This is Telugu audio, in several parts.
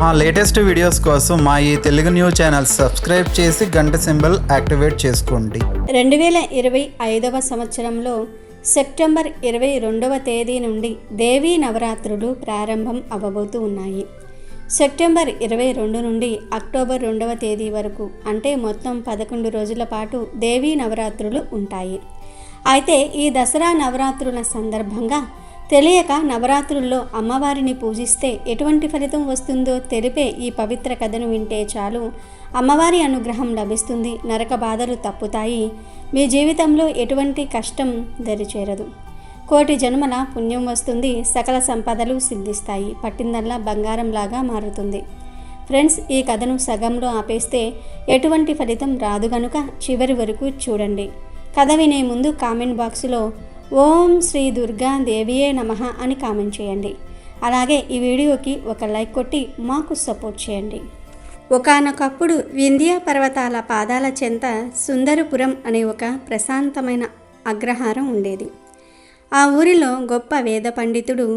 మా లేటెస్ట్ వీడియోస్ కోసం మా ఈ తెలుగు న్యూస్ ఛానల్ సబ్స్క్రైబ్ చేసి గంట సింబల్ యాక్టివేట్ చేసుకోండి. 2025వ సంవత్సరంలో సెప్టెంబర్ 22వ తేదీ నుండి దేవీ నవరాత్రులు ప్రారంభం అవ్వబోతూ ఉన్నాయి. సెప్టెంబర్ 22 నుండి అక్టోబర్ 2వ తేదీ వరకు అంటే మొత్తం 11 రోజుల పాటు దేవీ నవరాత్రులు ఉంటాయి. అయితే ఈ దసరా నవరాత్రుల సందర్భంగా తెలియక నవరాత్రుల్లో అమ్మవారిని పూజిస్తే ఎటువంటి ఫలితం వస్తుందో తెలిపే ఈ పవిత్ర కథను వింటే చాలు అమ్మవారి అనుగ్రహం లభిస్తుంది, నరక బాధలు తప్పుతాయి, మీ జీవితంలో ఎటువంటి కష్టం దరిచేరదు, కోటి జన్మల పుణ్యం వస్తుంది, సకల సంపదలు సిద్ధిస్తాయి, పట్టిందల్లా బంగారంలాగా మారుతుంది. ఫ్రెండ్స్, ఈ కథను సగంలో ఆపేస్తే ఎటువంటి ఫలితం రాదు గనుక చివరి వరకు చూడండి. కథ వినే ముందు కామెంట్ బాక్స్లో ఓం శ్రీ దుర్గా దేవియే నమః అని కామెంట్ చేయండి. అలాగే ఈ వీడియోకి ఒక లైక్ కొట్టి మాకు సపోర్ట్ చేయండి. ఒకానొకప్పుడు వింధ్య పర్వతాల పాదాల చెంత సుందరపురం అనే ఒక ప్రశాంతమైన అగ్రహారం ఉండేది. ఆ ఊరిలో గొప్ప వేద పండితుడు,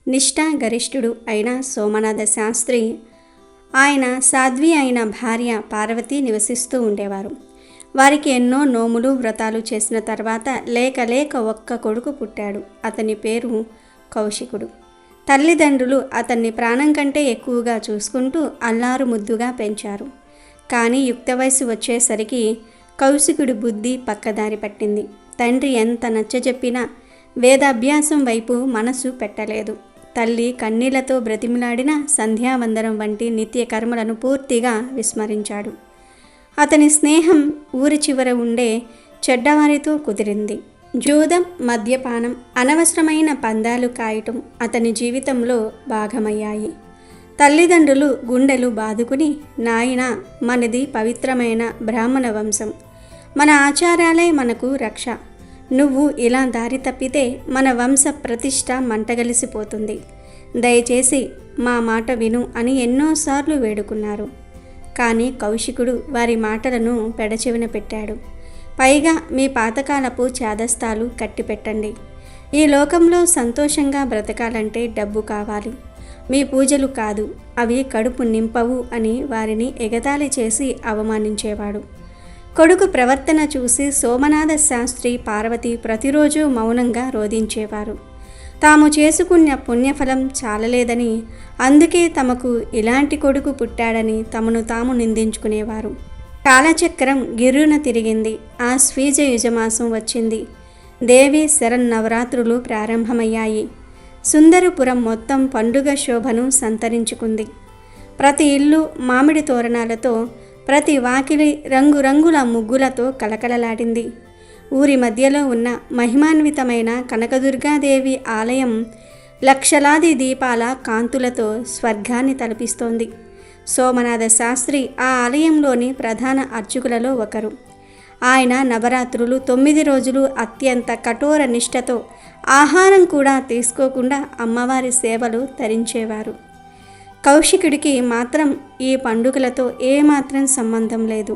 నిష్ఠా గరిష్ఠుడు అయిన సోమనాథ శాస్త్రి, ఆయన సాధ్వి అయిన భార్య పార్వతి నివసిస్తూ ఉండేవారు. వారికి ఎన్నో నోములు వ్రతాలు చేసిన తర్వాత లేక ఒక్క కొడుకు పుట్టాడు. అతని పేరు కౌశికుడు. తల్లిదండ్రులు అతన్ని ప్రాణం కంటే ఎక్కువగా చూసుకుంటూ అల్లారు ముద్దుగా పెంచారు. కానీ యుక్త వయసు వచ్చేసరికి కౌశికుడి బుద్ధి పక్కదారి పట్టింది. తండ్రి ఎంత నచ్చజెప్పినా వేదాభ్యాసం వైపు మనసు పెట్టలేదు. తల్లి కన్నీళ్లతో బ్రతిమిలాడిన సంధ్యావందనం వంటి నిత్య కర్మలను పూర్తిగా విస్మరించాడు. అతని స్నేహం ఊరి చివర ఉండే చెడ్డవారితో కుదిరింది. జూదం, మద్యపానం, అనవసరమైన పందాలు కాయటం అతని జీవితంలో భాగమయ్యాయి. తల్లిదండ్రులు గుండెలు బాదుకుని, నాయనా, మనది పవిత్రమైన బ్రాహ్మణ వంశం, మన ఆచారాలే మనకు రక్ష, నువ్వు ఇలా దారి తప్పితే మన వంశ ప్రతిష్ట మంటగలిసిపోతుంది, దయచేసి మా మాట విను అని ఎన్నోసార్లు వేడుకున్నారు. కానీ కౌశికుడు వారి మాటలను పెడచెవిన పెట్టాడు. పైగా మీ పాతకాలపు చాదస్తాలు కట్టిపెట్టండి, ఈ లోకంలో సంతోషంగా బ్రతకాలంటే డబ్బు కావాలి, మీ పూజలు కాదు, అవి కడుపు నింపవు అని వారిని ఎగతాళి చేసి అవమానించేవాడు. కొడుకు ప్రవర్తన చూసి సోమనాథ శాస్త్రి, పార్వతి ప్రతిరోజు మౌనంగా రోధించేవారు. తాము చేసుకున్న పుణ్యఫలం చాలలేదని, అందుకే తమకు ఇలాంటి కొడుకు పుట్టాడని తమను తాము నిందించుకునేవారు. కాలచక్రం గిర్రున తిరిగింది. ఆ స్వీజ యుజమాసం వచ్చింది. దేవి శరన్నవరాత్రులు ప్రారంభమయ్యాయి. సుందరపురం మొత్తం పండుగ శోభను సంతరించుకుంది. ప్రతి ఇల్లు మామిడి తోరణాలతో, ప్రతి వాకిలి రంగురంగుల ముగ్గులతో కలకలలాడింది. ఊరి మధ్యలో ఉన్న మహిమాన్వితమైన కనకదుర్గాదేవి ఆలయం లక్షలాది దీపాల కాంతులతో స్వర్గాన్ని తలపిస్తోంది. సోమనాథ శాస్త్రి ఆ ఆలయంలోని ప్రధాన అర్చకులలో ఒకరు. ఆయన నవరాత్రులు 9 రోజులు అత్యంత కఠోర నిష్ఠతో ఆహారం కూడా తీసుకోకుండా అమ్మవారి సేవలు తరించేవారు. కౌశికుడికి మాత్రం ఈ పండుగలతో ఏమాత్రం సంబంధం లేదు.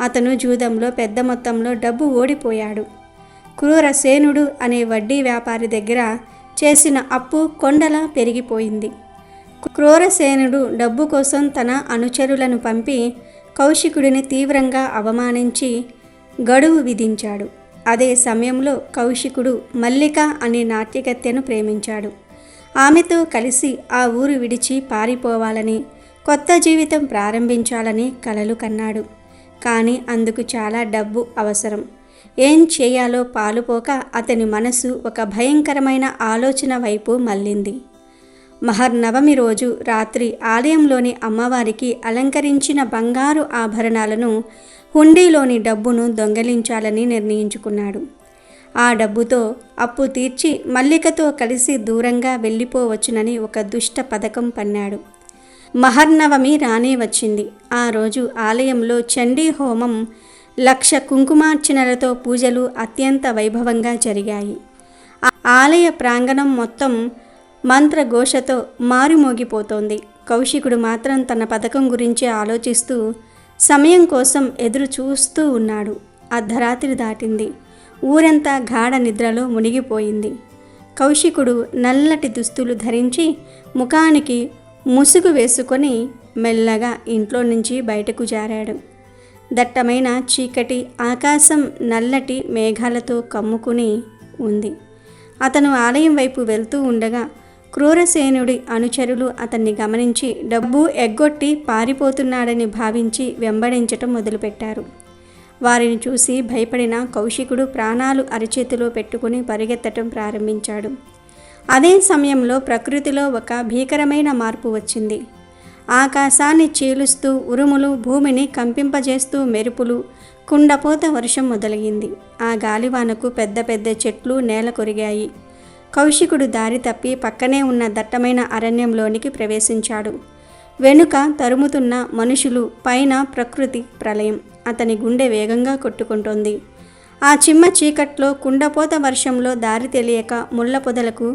అతను జూదంలో పెద్ద మొత్తంలో డబ్బు ఓడిపోయాడు. క్రూరసేనుడు అనే వడ్డీ వ్యాపారి దగ్గర చేసిన అప్పు కొండలా పెరిగిపోయింది. క్రూరసేనుడు డబ్బు కోసం తన అనుచరులను పంపి కౌశికుడిని తీవ్రంగా అవమానించి గడువు విధించాడు. అదే సమయంలో కౌశికుడు మల్లిక అనే నాట్యగత్తెను ప్రేమించాడు. ఆమెతో కలిసి ఆ ఊరు విడిచి పారిపోవాలని, కొత్త జీవితం ప్రారంభించాలని కలలు కన్నాడు. కానీ అందుకు చాలా డబ్బు అవసరం. ఏం చేయాలో పాలుపోక అతని మనసు ఒక భయంకరమైన ఆలోచన వైపు మళ్ళింది. మహర్నవమి రోజు రాత్రి ఆలయంలోని అమ్మవారికి అలంకరించిన బంగారు ఆభరణాలను, హుండీలోని డబ్బును దొంగలించాలని నిర్ణయించుకున్నాడు. ఆ డబ్బుతో అప్పు తీర్చి మల్లికతో కలిసి దూరంగా వెళ్ళిపోవచ్చునని ఒక దుష్ట పథకం పన్నాడు. మహర్నవమి రానే వచ్చింది. ఆ రోజు ఆలయంలో చండీ హోమం, 1,00,000 కుంకుమార్చనలతో పూజలు అత్యంత వైభవంగా జరిగాయి. ఆలయ ప్రాంగణం మొత్తం మంత్రఘోషతో మారుమోగిపోతోంది. కౌశికుడు మాత్రం తన పథకం గురించి ఆలోచిస్తూ సమయం కోసం ఎదురు చూస్తూ ఉన్నాడు. అర్ధరాత్రి దాటింది. ఊరంతా గాఢ నిద్రలో మునిగిపోయింది. కౌశికుడు నల్లటి దుస్తులు ధరించి ముఖానికి ముసుగు వేసుకొని మెల్లగా ఇంట్లో నుంచి బయటకు జారాడు. దట్టమైన చీకటి, ఆకాశం నల్లటి మేఘాలతో కమ్ముకుని ఉంది. అతను ఆలయం వైపు వెళ్తూ ఉండగా క్రూరసేనుడి అనుచరులు అతన్ని గమనించి డబ్బు ఎగ్గొట్టి పారిపోతున్నాడని భావించి వెంబడించటం మొదలుపెట్టారు. వారిని చూసి భయపడిన కౌశికుడు ప్రాణాలు అరచేతిలో పెట్టుకుని పరిగెత్తటం ప్రారంభించాడు. అదే సమయంలో ప్రకృతిలో ఒక భీకరమైన మార్పు వచ్చింది. ఆకాశాన్ని చీలుస్తూ ఉరుములు, భూమిని కంపింపజేస్తూ మెరుపులు, కుండపోత వర్షం మొదలయ్యింది. ఆ గాలివానకు పెద్ద పెద్ద చెట్లు నేల కొరిగాయి. కౌశికుడు దారి తప్పి పక్కనే ఉన్న దట్టమైన అరణ్యంలోనికి ప్రవేశించాడు. వెనుక తరుముతున్న మనుషులు, పైన ప్రకృతి ప్రళయం. అతని గుండె వేగంగా కొట్టుకుంటోంది. ఆ చిమ్మ చీకట్లో, కుండపోత వర్షంలో దారి తెలియక ముళ్ళ పొదలకు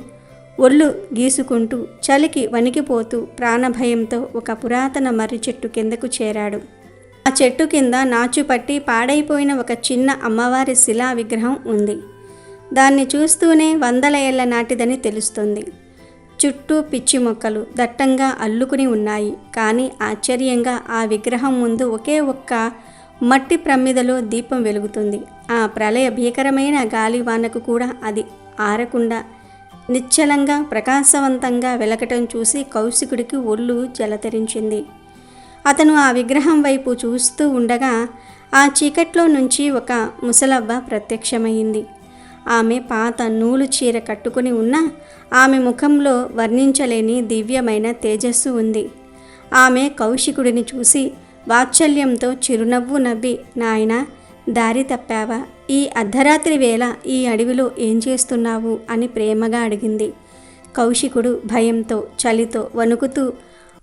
ఒళ్ళు గీసుకుంటూ, చలికి వణికిపోతూ, ప్రాణభయంతో ఒక పురాతన మర్రి చెట్టు కిందకు చేరాడు. ఆ చెట్టు కింద నాచుపట్టి పాడైపోయిన ఒక చిన్న అమ్మవారి శిలా విగ్రహం ఉంది. దాన్ని చూస్తూనే 100 ఏళ్ల నాటిదని తెలుస్తుంది. చుట్టూ పిచ్చి మొక్కలు దట్టంగా అల్లుకుని ఉన్నాయి. కానీ ఆశ్చర్యంగా ఆ విగ్రహం ముందు ఒకే ఒక్క మట్టి ప్రమిదలో దీపం వెలుగుతుంది. ఆ ప్రళయ భీకరమైన గాలివానకు కూడా అది ఆరకుండా నిశ్చలంగా ప్రకాశవంతంగా వెలకటం చూసి కౌశికుడికి ఒళ్ళు జలతరించింది. అతను ఆ విగ్రహం వైపు చూస్తూ ఉండగా ఆ చీకట్లో నుంచి ఒక ముసలవ్వ ప్రత్యక్షమైంది. ఆమె పాత నూలు చీర కట్టుకుని ఉన్న ఆమె ముఖంలో వర్ణించలేని దివ్యమైన తేజస్సు ఉంది. ఆమె కౌశికుడిని చూసి వాత్సల్యంతో చిరునవ్వు నవ్వి, నాయనా, దారి తప్పావా? ఈ అర్ధరాత్రి వేళ ఈ అడవిలో ఏం చేస్తున్నావు అని ప్రేమగా అడిగింది. కౌశికుడు భయంతో, చలితో వణుకుతూ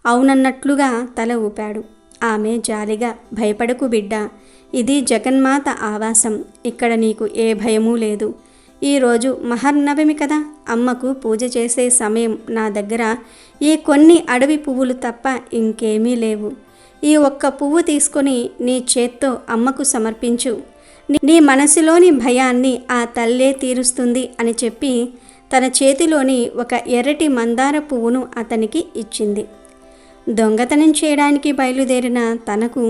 అవునన్నట్లుగా తల ఊపాడు. ఆమె జాలిగా, భయపడకు బిడ్డా, ఇది జగన్మాత ఆవాసం. ఇక్కడ నీకు ఏ భయమూ లేదు. ఈరోజు మహర్నవమి కదా, అమ్మకు పూజ చేసే సమయం. నా దగ్గర ఈ కొన్ని అడవి పువ్వులు తప్ప ఇంకేమీ లేవు. ఈ ఒక్క పువ్వు తీసుకొని నీ చేత్తో అమ్మకు సమర్పించు. నీ మనసులోని భయాన్ని ఆ తల్లే తీరుస్తుంది అని చెప్పి తన చేతిలోని ఒక ఎర్రటి మందార పువ్వును అతనికి ఇచ్చింది. దొంగతనం చేయడానికి బయలుదేరిన తనకు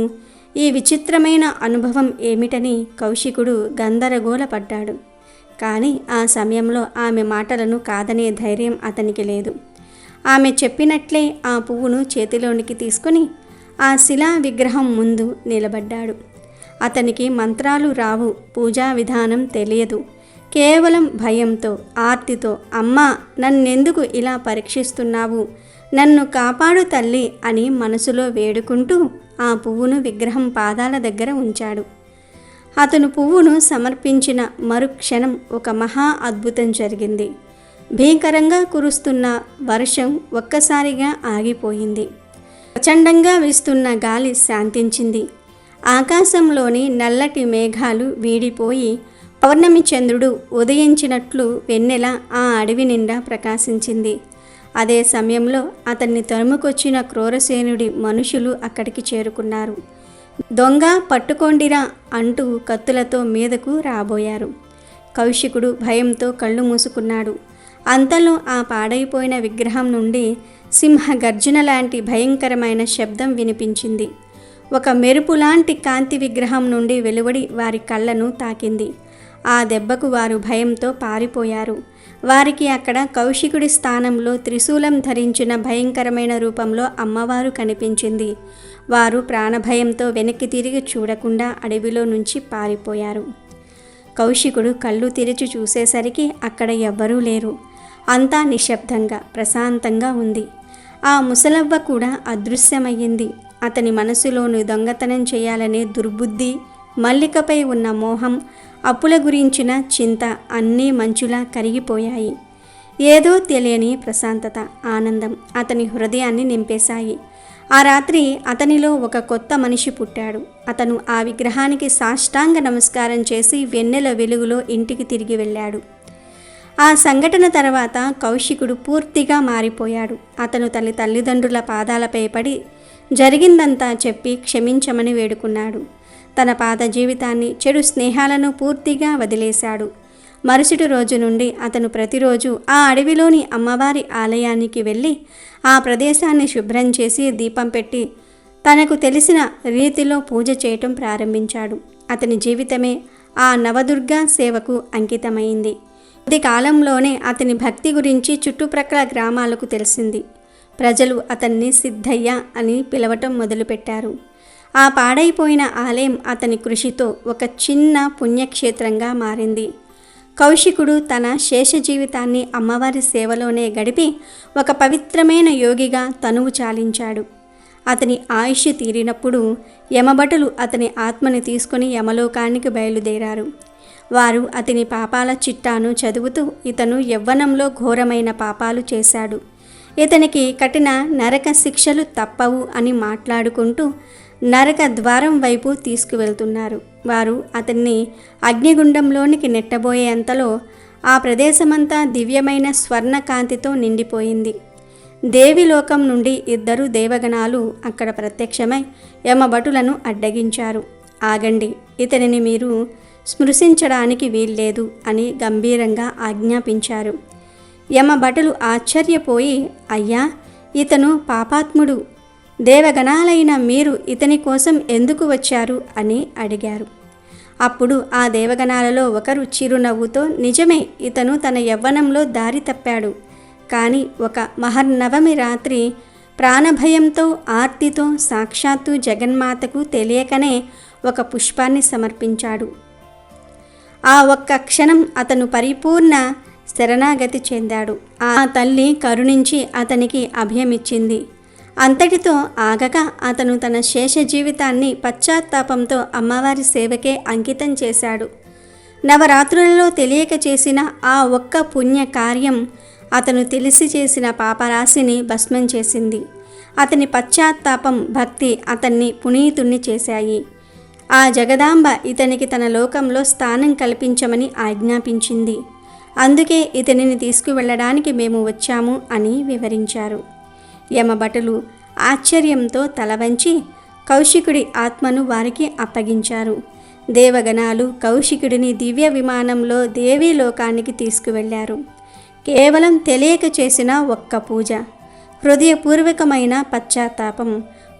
ఈ విచిత్రమైన అనుభవం ఏమిటని కౌశికుడు గందరగోళపడ్డాడు. కానీ ఆ సమయంలో ఆమె మాటలను కాదనే ధైర్యం అతనికి లేదు. ఆమె చెప్పినట్లే ఆ పువ్వును చేతిలోనికి తీసుకొని ఆ శిలా విగ్రహం ముందు నిలబడ్డాడు. అతనికి మంత్రాలు రావు, పూజా విధానం తెలియదు. కేవలం భయంతో, ఆర్తితో, అమ్మా, నన్నెందుకు ఇలా పరీక్షిస్తున్నావు? నన్ను కాపాడు తల్లి అని మనసులో వేడుకుంటూ ఆ పువ్వును విగ్రహం పాదాల దగ్గర ఉంచాడు. అతను పువ్వును సమర్పించిన మరుక్షణం ఒక మహా అద్భుతం జరిగింది. భీకరంగా కురుస్తున్న వర్షం ఒక్కసారిగా ఆగిపోయింది. ప్రచండంగా వీస్తున్న గాలి శాంతించింది. ఆకాశంలోని నల్లటి మేఘాలు వీడిపోయి పౌర్ణమి చంద్రుడు ఉదయించినట్లు వెన్నెల ఆ అడవి నిండా ప్రకాశించింది. అదే సమయంలో అతన్ని తరుముకొచ్చిన క్రూరసేనుడి మనుషులు అక్కడికి చేరుకున్నారు. దొంగ, పట్టుకోండిరా అంటూ కత్తులతో మీదకు రాబోయారు. కౌశికుడు భయంతో కళ్ళు మూసుకున్నాడు. అంతలో ఆ పాడైపోయిన విగ్రహం నుండి సింహ గర్జన లాంటి భయంకరమైన శబ్దం వినిపించింది. ఒక మెరుపు లాంటి కాంతి విగ్రహం నుండి వెలువడి వారి కళ్ళను తాకింది. ఆ దెబ్బకు వారు భయంతో పారిపోయారు. వారికి అక్కడ కౌశికుడి స్థానంలో త్రిశూలం ధరించిన భయంకరమైన రూపంలో అమ్మవారు కనిపించింది. వారు ప్రాణభయంతో వెనక్కి తిరిగి చూడకుండా అడవిలో నుంచి పారిపోయారు. కౌశికుడు కళ్ళు తెరిచి చూసేసరికి అక్కడ ఎవ్వరూ లేరు. అంతా నిశ్శబ్దంగా, ప్రశాంతంగా ఉంది. ఆ ముసలవ్వ కూడా అదృశ్యమయ్యింది. అతని మనసులోని దొంగతనం చేయాలనే దుర్బుద్ధి, మల్లికపై ఉన్న మోహం, అప్పుల గురించిన చింత అన్నీ మంచులా కరిగిపోయాయి. ఏదో తెలియని ప్రశాంతత, ఆనందం అతని హృదయాన్ని నింపేశాయి. ఆ రాత్రి అతనిలో ఒక కొత్త మనిషి పుట్టాడు. అతను ఆ విగ్రహానికి సాష్టాంగ నమస్కారం చేసి వెన్నెల వెలుగులో ఇంటికి తిరిగి వెళ్ళాడు. ఆ సంఘటన తర్వాత కౌశికుడు పూర్తిగా మారిపోయాడు. అతను తన తల్లిదండ్రుల పాదాలపై పడి జరిగిందంతా చెప్పి క్షమించమని వేడుకున్నాడు. తన పాత జీవితాన్ని, చెడు స్నేహాలను పూర్తిగా వదిలేశాడు. మరుసటి రోజు నుండి అతను ప్రతిరోజు ఆ అడవిలోని అమ్మవారి ఆలయానికి వెళ్ళి ఆ ప్రదేశాన్ని శుభ్రం చేసి దీపం పెట్టి తనకు తెలిసిన రీతిలో పూజ చేయటం ప్రారంభించాడు. అతని జీవితమే ఆ నవదుర్గా సేవకు అంకితమైంది. కొద్ది కాలంలోనే అతని భక్తి గురించి చుట్టుప్రక్కల గ్రామాలకు తెలిసింది. ప్రజలు అతన్ని సిద్ధయ్య అని పిలవటం మొదలుపెట్టారు. ఆ పాడైపోయిన ఆలయం అతని కృషితో ఒక చిన్న పుణ్యక్షేత్రంగా మారింది. కౌశికుడు తన శేష జీవితాన్ని అమ్మవారి సేవలోనే గడిపి ఒక పవిత్రమైన యోగిగా తనువు చాలించాడు. అతని ఆయుష్ తీరినప్పుడు యమభటులు అతని ఆత్మని తీసుకుని యమలోకానికి బయలుదేరారు. వారు అతని పాపాల చిట్టాను చదువుతూ ఇతను యవ్వనంలో ఘోరమైన పాపాలు చేశాడు, ఇతనికి కఠిన నరక శిక్షలు తప్పవు అని మాట్లాడుకుంటూ నరక ద్వారం వైపు తీసుకువెళ్తున్నారు. వారు అతన్ని అగ్నిగుండంలోనికి నెట్టబోయేంతలో ఆ ప్రదేశమంతా దివ్యమైన స్వర్ణకాంతితో నిండిపోయింది. దేవిలోకం నుండి 2 దేవగణాలు అక్కడ ప్రత్యక్షమై యమభటులను అడ్డగించారు. ఆగండి, ఇతనిని మీరు స్పృశించడానికి వీల్లేదు అని గంభీరంగా ఆజ్ఞాపించారు. యమభటులు ఆశ్చర్యపోయి, అయ్యా, ఇతను పాపాత్ముడు, దేవగణాలైన మీరు ఇతని కోసం ఎందుకు వచ్చారు అని అడిగారు. అప్పుడు ఆ దేవగణాలలో ఒకరు చిరునవ్వుతో, నిజమే, ఇతను తన యవ్వనంలో దారి తప్పాడు, కానీ ఒక మహర్నవమి రాత్రి ప్రాణభయంతో ఆర్తితో సాక్షాత్తు జగన్మాతకు తెలియకనే ఒక పుష్పాన్ని సమర్పించాడు. ఆ ఒక్క క్షణం అతను పరిపూర్ణ శరణాగతి చెందాడు. ఆ తల్లి కరుణించి అతనికి అభయమిచ్చింది. అంతటితో ఆగక అతను తన శేష జీవితాన్ని పశ్చాత్తాపంతో అమ్మవారి సేవకే అంకితం చేశాడు. నవరాత్రులలో తెలియక చేసిన ఆ ఒక్క పుణ్య కార్యం అతను తెలిసి చేసిన పాపరాశిని భస్మం చేసింది. అతని పశ్చాత్తాపం, భక్తి అతన్ని పునీతుణ్ణి చేశాయి. ఆ జగదాంబ ఇతనికి తన లోకంలో స్థానం కల్పించమని ఆజ్ఞాపించింది. అందుకే ఇతనిని తీసుకువెళ్ళడానికి మేము వచ్చాము అని వివరించారు. యమభటులు ఆశ్చర్యంతో తలవంచి కౌశికుడి ఆత్మను వారికి అప్పగించారు. దేవగణాలు కౌశికుడిని దివ్య విమానంలో దేవీ లోకానికి తీసుకువెళ్లారు. కేవలం తెలియక చేసిన ఒక్క పూజ, హృదయపూర్వకమైన పశ్చాత్తాపం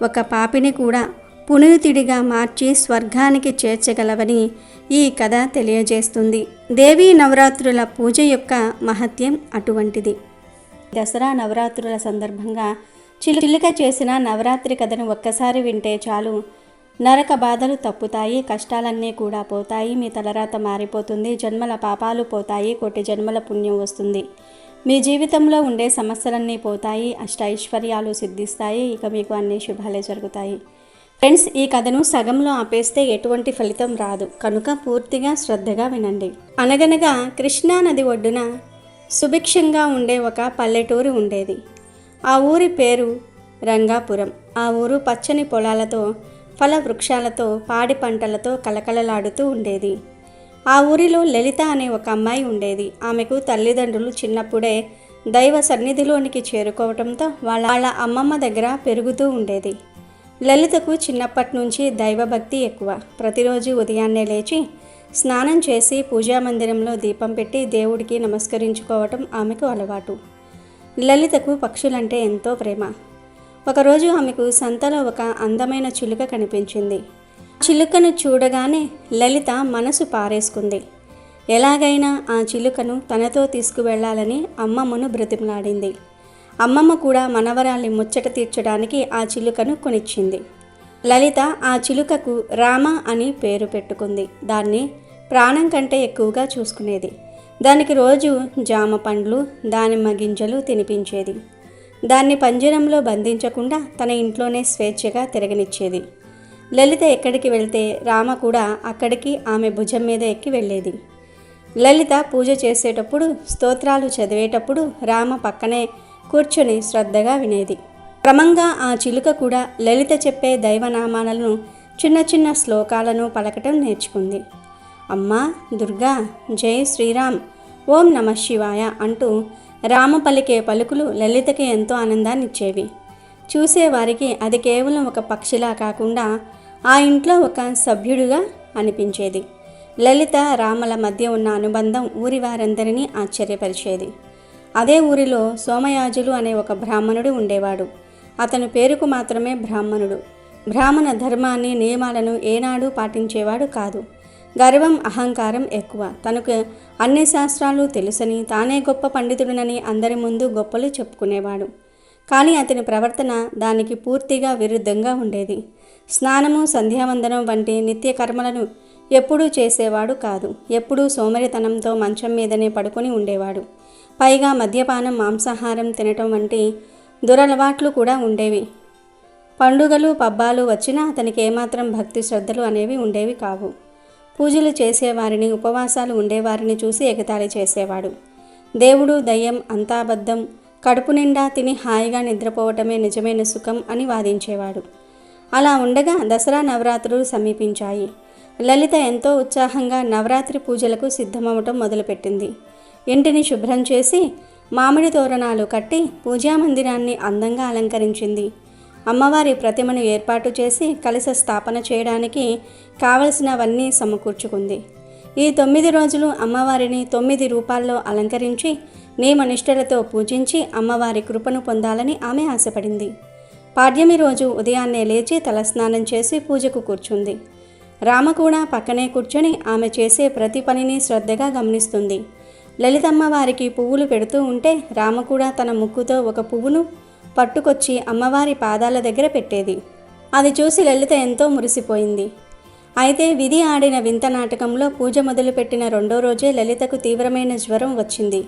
ఒక పాపిని కూడా పునీతుడిగా మార్చి స్వర్గానికి చేర్చగలవని ఈ కథ తెలియజేస్తుంది. దేవీ నవరాత్రుల పూజ యొక్క మహత్యం అటువంటిది. దసరా నవరాత్రుల సందర్భంగా చిలుక చేసిన నవరాత్రి కథను ఒక్కసారి వింటే చాలు, నరక బాధలు తప్పుతాయి, కష్టాలన్నీ కూడా పోతాయి, మీ తలరాత మారిపోతుంది, జన్మల పాపాలు పోతాయి, కోటి జన్మల పుణ్యం వస్తుంది, మీ జీవితంలో ఉండే సమస్యలన్నీ పోతాయి, అష్టైశ్వర్యాలు సిద్ధిస్తాయి, ఇక మీకు అన్ని శుభాలే జరుగుతాయి. ఫ్రెండ్స్, ఈ కథను సగంలో ఆపేస్తే ఎటువంటి ఫలితం రాదు కనుక పూర్తిగా శ్రద్ధగా వినండి. అనగనగా కృష్ణానది ఒడ్డున సుభిక్షంగా ఉండే ఒక పల్లెటూరు ఉండేది. ఆ ఊరి పేరు రంగాపురం. ఆ ఊరు పచ్చని పొలాలతో, ఫల వృక్షాలతో, పాడి పంటలతో కలకలలాడుతూ ఉండేది. ఆ ఊరిలో లలిత అనే ఒక అమ్మాయి ఉండేది. ఆమెకు తల్లిదండ్రులు చిన్నప్పుడే దైవ సన్నిధిలోనికి చేరుకోవటంతో వాళ్ళ అమ్మమ్మ దగ్గర పెరుగుతూ ఉండేది. లలితకు చిన్నప్పటి నుంచి దైవభక్తి ఎక్కువ. ప్రతిరోజు ఉదయాన్నే లేచి స్నానం చేసి పూజామందిరంలో దీపం పెట్టి దేవుడికి నమస్కరించుకోవటం ఆమెకు అలవాటు. లలితకు పక్షులంటే ఎంతో ప్రేమ. ఒకరోజు ఆమెకు సంతలో ఒక అందమైన చిలుక కనిపించింది. చిలుకను చూడగానే లలిత మనసు పారేసుకుంది. ఎలాగైనా ఆ చిలుకను తనతో తీసుకువెళ్లాలని అమ్మమ్మను బ్రతిమలాడింది. అమ్మమ్మ కూడా మనవరాల్ని ముచ్చట తీర్చడానికి ఆ చిలుకను కొనిచ్చింది. లలిత ఆ చిలుకకు రామ అని పేరు పెట్టుకుంది. దాన్ని ప్రాణం కంటే ఎక్కువగా చూసుకునేది. దానికి రోజు జామ పండ్లు, దానిమ్మ గింజలు తినిపించేది. దాన్ని పంజరంలో బంధించకుండా తన ఇంట్లోనే స్వేచ్ఛగా తిరగనిచ్చేది. లలిత ఎక్కడికి వెళ్తే రామ కూడా అక్కడికి ఆమె భుజం మీద ఎక్కి వెళ్ళేది. లలిత పూజ చేసేటప్పుడు, స్తోత్రాలు చదివేటప్పుడు రామ పక్కనే కూర్చొని శ్రద్ధగా వినేది. క్రమంగా ఆ చిలుక కూడా లలిత చెప్పే దైవనామాలను, చిన్న చిన్న శ్లోకాలను పలకటం నేర్చుకుంది. అమ్మా దుర్గా, జై శ్రీరామ్, ఓం నమ శివాయ అంటూ రామ పలికే పలుకులు లలితకి ఎంతో ఆనందాన్నిచ్చేవి. చూసేవారికి అది కేవలం ఒక పక్షిలా కాకుండా ఆ ఇంట్లో ఒక సభ్యుడిగా అనిపించేది. లలిత రామల మధ్య ఉన్న అనుబంధం ఊరి వారందరినీ ఆశ్చర్యపరిచేది. అదే ఊరిలో సోమయాజులు అనే ఒక బ్రాహ్మణుడు ఉండేవాడు. అతను పేరుకు మాత్రమే బ్రాహ్మణుడు. బ్రాహ్మణ ధర్మాన్ని, నియమాలను ఏనాడూ పాటించేవాడు కాదు. గర్వం, అహంకారం ఎక్కువ. తనకు అన్ని శాస్త్రాలు తెలుసని, తానే గొప్ప పండితుడినని అందరి ముందు గొప్పలు చెప్పుకునేవాడు. కానీ అతని ప్రవర్తన దానికి పూర్తిగా విరుద్ధంగా ఉండేది. స్నానము, సంధ్యావందనం వంటి నిత్య కర్మలను ఎప్పుడూ చేసేవాడు కాదు. ఎప్పుడూ సోమరితనంతో మంచం మీదనే పడుకొని ఉండేవాడు. పైగా మద్యపానం, మాంసాహారం తినటం వంటి దురలవాట్లు కూడా ఉండేవి. పండుగలు, పబ్బాలు వచ్చినా అతనికి ఏమాత్రం భక్తి శ్రద్ధలు అనేవి ఉండేవి కావు. పూజలు చేసేవారిని, ఉపవాసాలు ఉండేవారిని చూసి ఎగతాళి చేసేవాడు. దేవుడు, దయ్యం అంతా అబద్ధం, కడుపు నిండా తిని హాయిగా నిద్రపోవటమే నిజమైన సుఖం అని వాదించేవాడు. అలా ఉండగా దసరా నవరాత్రులు సమీపించాయి. లలిత ఎంతో ఉత్సాహంగా నవరాత్రి పూజలకు సిద్ధమవటం మొదలుపెట్టింది. ఇంటిని శుభ్రం చేసి మామిడి తోరణాలు కట్టి పూజామందిరాన్ని అందంగా అలంకరించింది. అమ్మవారి ప్రతిమను ఏర్పాటు చేసి కలశ స్థాపన చేయడానికి కావలసినవన్నీ సమకూర్చుకుంది. ఈ 9 రోజులు అమ్మవారిని 9 రూపాల్లో అలంకరించి నియమనిష్టలతో పూజించి అమ్మవారి కృపను పొందాలని ఆమె ఆశపడింది. పాడ్యమి రోజు ఉదయాన్నే లేచి తలస్నానం చేసి పూజకు కూర్చుంది. రామ కూడా పక్కనే కూర్చొని ఆమె చేసే ప్రతి పనిని శ్రద్ధగా గమనిస్తుంది. లలితమ్మ వారికి పువ్వులు పెడుతూ ఉంటే రామ కూడా తన ముక్కుతో ఒక పువ్వును పట్టుకొచ్చి అమ్మవారి పాదాల దగ్గర పెట్టేది. అది చూసి లలిత ఎంతో మురిసిపోయింది. అయితే విధి ఆడిన వింత నాటకంలో పూజ మొదలుపెట్టిన 2వ రోజే లలితకు తీవ్రమైన జ్వరం వచ్చింది.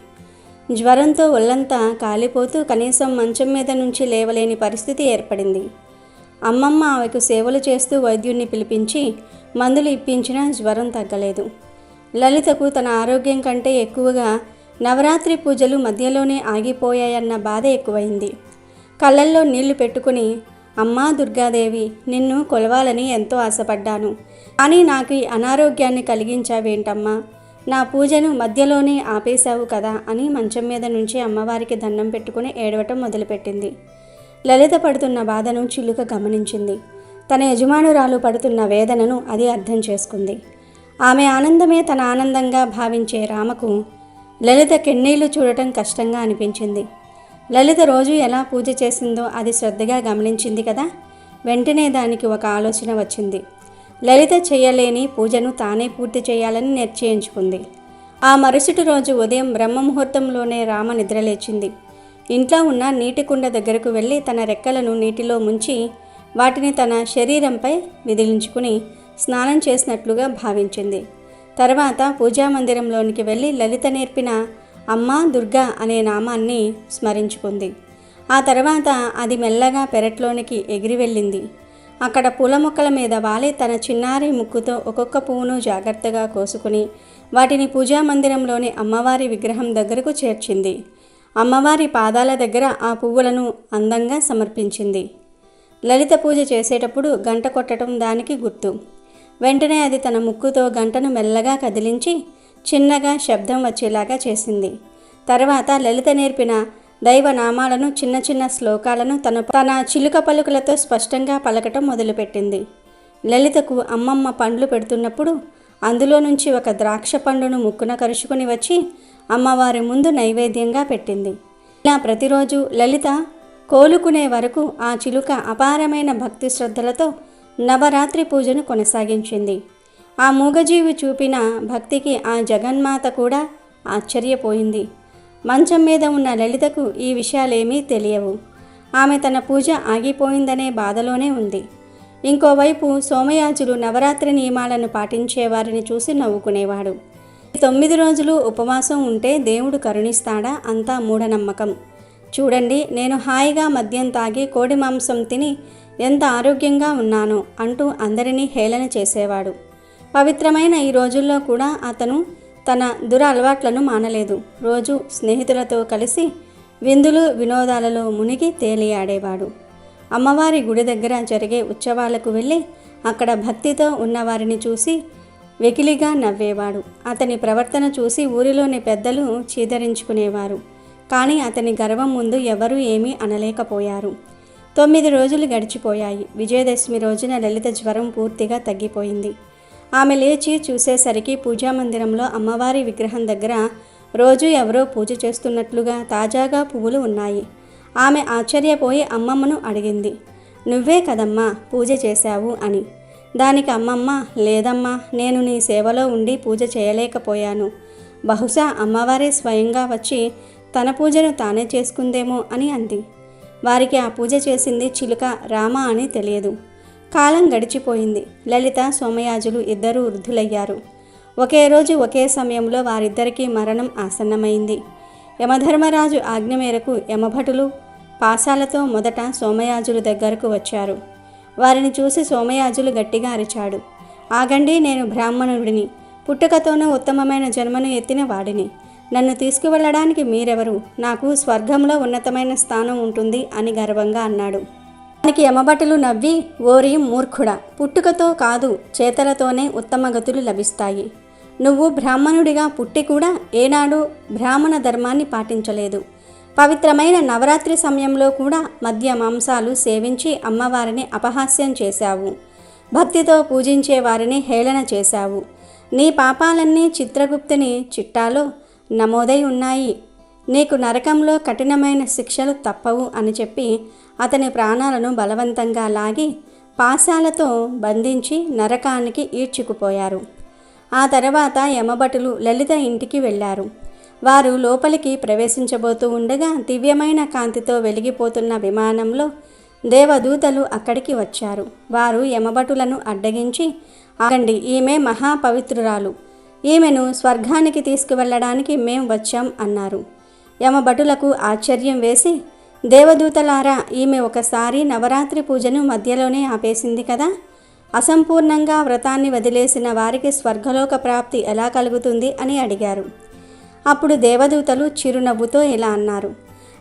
జ్వరంతో ఒళ్ళంతా కాలిపోతూ కనీసం మంచం మీద నుంచి లేవలేని పరిస్థితి ఏర్పడింది. అమ్మమ్మ ఆమెకు సేవలు చేస్తూ వైద్యుణ్ణి పిలిపించి మందులు ఇప్పించినా జ్వరం తగ్గలేదు. లలితకు తన ఆరోగ్యం కంటే ఎక్కువగా నవరాత్రి పూజలు మధ్యలోనే ఆగిపోయాయన్న బాధ ఎక్కువైంది. కళ్ళల్లో నీళ్లు పెట్టుకుని, అమ్మా దుర్గాదేవి, నిన్ను కొలవాలని ఎంతో ఆశపడ్డాను. కానీ నాకు ఈ అనారోగ్యాన్ని కలిగించావేంటమ్మా? నా పూజను మధ్యలోనే ఆపేశావు కదా అని మంచం మీద నుంచి అమ్మవారికి దండం పెట్టుకుని ఏడవటం మొదలుపెట్టింది. లలిత పడుతున్న బాధను చిలుక గమనించింది. తన యజమానురాలు పడుతున్న వేదనను అది అర్థం చేసుకుంది. ఆమె ఆనందమే తన ఆనందంగా భావించే రామకు లలిత కెన్నీళ్లు చూడటం కష్టంగా అనిపించింది. లలిత రోజు ఎలా పూజ చేసిందో అది శ్రద్ధగా గమనించింది కదా. వెంటనే దానికి ఒక ఆలోచన వచ్చింది. లలిత చేయలేని పూజను తానే పూర్తి చేయాలని నిశ్చయించుకుంది. ఆ మరుసటి రోజు ఉదయం బ్రహ్మముహూర్తంలోనే రామ నిద్రలేచింది. ఇంట్లో ఉన్న నీటి కుండ దగ్గరకు వెళ్ళి తన రెక్కలను నీటిలో ముంచి వాటిని తన శరీరంపై విదిలించుకుని స్నానం చేసినట్లుగా భావించింది. తర్వాత పూజామందిరంలోనికి వెళ్ళి లలిత నేర్పిన అమ్మా దుర్గా అనే నామాన్ని స్మరించుకుంది. ఆ తర్వాత అది మెల్లగా పెరట్లోనికి ఎగిరి వెళ్ళింది. అక్కడ పూల మొక్కల మీద వాలి తన చిన్నారి ముక్కుతో ఒక్కొక్క పువ్వును జాగ్రత్తగా కోసుకుని వాటిని పూజామందిరంలోని అమ్మవారి విగ్రహం దగ్గరకు చేర్చింది. అమ్మవారి పాదాల దగ్గర ఆ పువ్వులను అందంగా సమర్పించింది. లలిత పూజ చేసేటప్పుడు గంట కొట్టడం దానికి గుర్తు. వెంటనే అది తన ముక్కుతో గంటను మెల్లగా కదిలించి చిన్నగా శబ్దం వచ్చేలాగా చేసింది. తర్వాత లలిత నేర్పిన దైవనామాలను, చిన్న చిన్న శ్లోకాలను తన చిలుక పలుకులతో స్పష్టంగా పలకటం మొదలుపెట్టింది. లలితకు అమ్మమ్మ పండ్లు పెడుతున్నప్పుడు అందులో నుంచి ఒక ద్రాక్ష పండును ముక్కున కరుచుకుని వచ్చి అమ్మవారి ముందు నైవేద్యంగా పెట్టింది. ఇలా ప్రతిరోజు లలిత కోలుకునే వరకు ఆ చిలుక అపారమైన భక్తి శ్రద్ధలతో నవరాత్రి పూజను కొనసాగించింది. ఆ మూగజీవి చూపిన భక్తికి ఆ జగన్మాత కూడా ఆశ్చర్యపోయింది. మంచం మీద ఉన్న లలితకు ఈ విషయాలేమీ తెలియవు. ఆమె తన పూజ ఆగిపోయిందనే బాధలోనే ఉంది. ఇంకోవైపు సోమయాజులు నవరాత్రి నియమాలను పాటించేవారిని చూసి నవ్వుకునేవాడు. 9 రోజులు ఉపవాసం ఉంటే దేవుడు కరుణిస్తాడా? అంతా మూఢనమ్మకం. చూడండి, నేను హాయిగా మద్యం తాగి కోడి మాంసం తిని ఎంత ఆరోగ్యంగా ఉన్నానో అంటూ అందరినీ హేళన చేసేవాడు. పవిత్రమైన ఈ రోజుల్లో కూడా అతను తన దురలవాట్లను మానలేదు. రోజు స్నేహితులతో కలిసి విందులు వినోదాలలో మునిగి తేలియాడేవాడు. అమ్మవారి గుడి దగ్గర జరిగే ఉత్సవాలకు వెళ్ళి అక్కడ భక్తితో ఉన్నవారిని చూసి వెకిలిగా నవ్వేవాడు. అతని ప్రవర్తన చూసి ఊరిలోని పెద్దలు చీదరించుకునేవారు. కానీ అతని గర్వం ముందు ఎవరూ ఏమీ అనలేకపోయారు. 9 రోజులు గడిచిపోయాయి. విజయదశమి రోజున లలిత జ్వరం పూర్తిగా తగ్గిపోయింది. ఆమె లేచి చూసేసరికి పూజామందిరంలో అమ్మవారి విగ్రహం దగ్గర రోజు ఎవరో పూజ చేస్తున్నట్లుగా తాజాగా పువ్వులు ఉన్నాయి. ఆమె ఆశ్చర్యపోయి అమ్మమ్మను అడిగింది, నువ్వే కదమ్మా పూజ చేశావు అని. దానికి అమ్మమ్మ, లేదమ్మా, నేను నీ సేవలో ఉండి పూజ చేయలేకపోయాను. బహుశా అమ్మవారే స్వయంగా వచ్చి తన పూజను తానే చేసుకుందేమో అని అంది. వారికి ఆ పూజ చేసింది చిలుక రామ అని తెలియదు. కాలం గడిచిపోయింది. లలిత, సోమయాజులు ఇద్దరూ వృద్ధులయ్యారు. ఒకే రోజు ఒకే సమయంలో వారిద్దరికీ మరణం ఆసన్నమైంది. యమధర్మరాజు ఆజ్ఞ మేరకు యమభటులు పాశాలతో మొదట సోమయాజులు దగ్గరకు వచ్చారు. వారిని చూసి సోమయాజులు గట్టిగా అరిచాడు, ఆగండి, నేను బ్రాహ్మణుడిని, పుట్టుకతోనూ ఉత్తమమైన జన్మను ఎత్తిన వాడిని. నన్ను తీసుకువెళ్ళడానికి మీరెవరు? నాకు స్వర్గంలో ఉన్నతమైన స్థానం ఉంటుంది అని గర్వంగా అన్నాడు. దానికి యమభటులు నవ్వి, ఓరి మూర్ఖుడా, పుట్టుకతో కాదు చేతలతోనే ఉత్తమ గతులు లభిస్తాయి. నువ్వు బ్రాహ్మణుడిగా పుట్టి కూడా ఏనాడు బ్రాహ్మణ ధర్మాన్ని పాటించలేదు. పవిత్రమైన నవరాత్రి సమయంలో కూడా మద్య మాంసాలు సేవించి అమ్మవారిని అపహాస్యం చేశావు. భక్తితో పూజించే వారిని హేళన చేశావు. నీ పాపాలన్నీ చిత్రగుప్తుని చిట్టాలో నమోదై ఉన్నాయి. నీకు నరకంలో కఠినమైన శిక్షలు తప్పవు అని చెప్పి అతని ప్రాణాలను బలవంతంగా లాగి పాశాలతో బంధించి నరకానికి ఈడ్చుకుపోయారు. ఆ తర్వాత యమభటులు లలిత ఇంటికి వెళ్ళారు. వారు లోపలికి ప్రవేశించబోతూ ఉండగా దివ్యమైన కాంతితో వెలిగిపోతున్న విమానంలో దేవదూతలు అక్కడికి వచ్చారు. వారు యమభటులను అడ్డగించి, ఆగండి, ఈమె మహాపవిత్రురాలు, ఈమెను స్వర్గానికి తీసుకువెళ్ళడానికి మేం వచ్చాం అన్నారు. యమభటులకు ఆశ్చర్యం వేసి, దేవదూతలారా, ఈమె ఒకసారి నవరాత్రి పూజను మధ్యలోనే ఆపేసింది కదా, అసంపూర్ణంగా వ్రతాన్ని వదిలేసిన వారికి స్వర్గలోక ప్రాప్తి ఎలా కలుగుతుంది అని అడిగారు. అప్పుడు దేవదూతలు చిరునవ్వుతో ఇలా అన్నారు,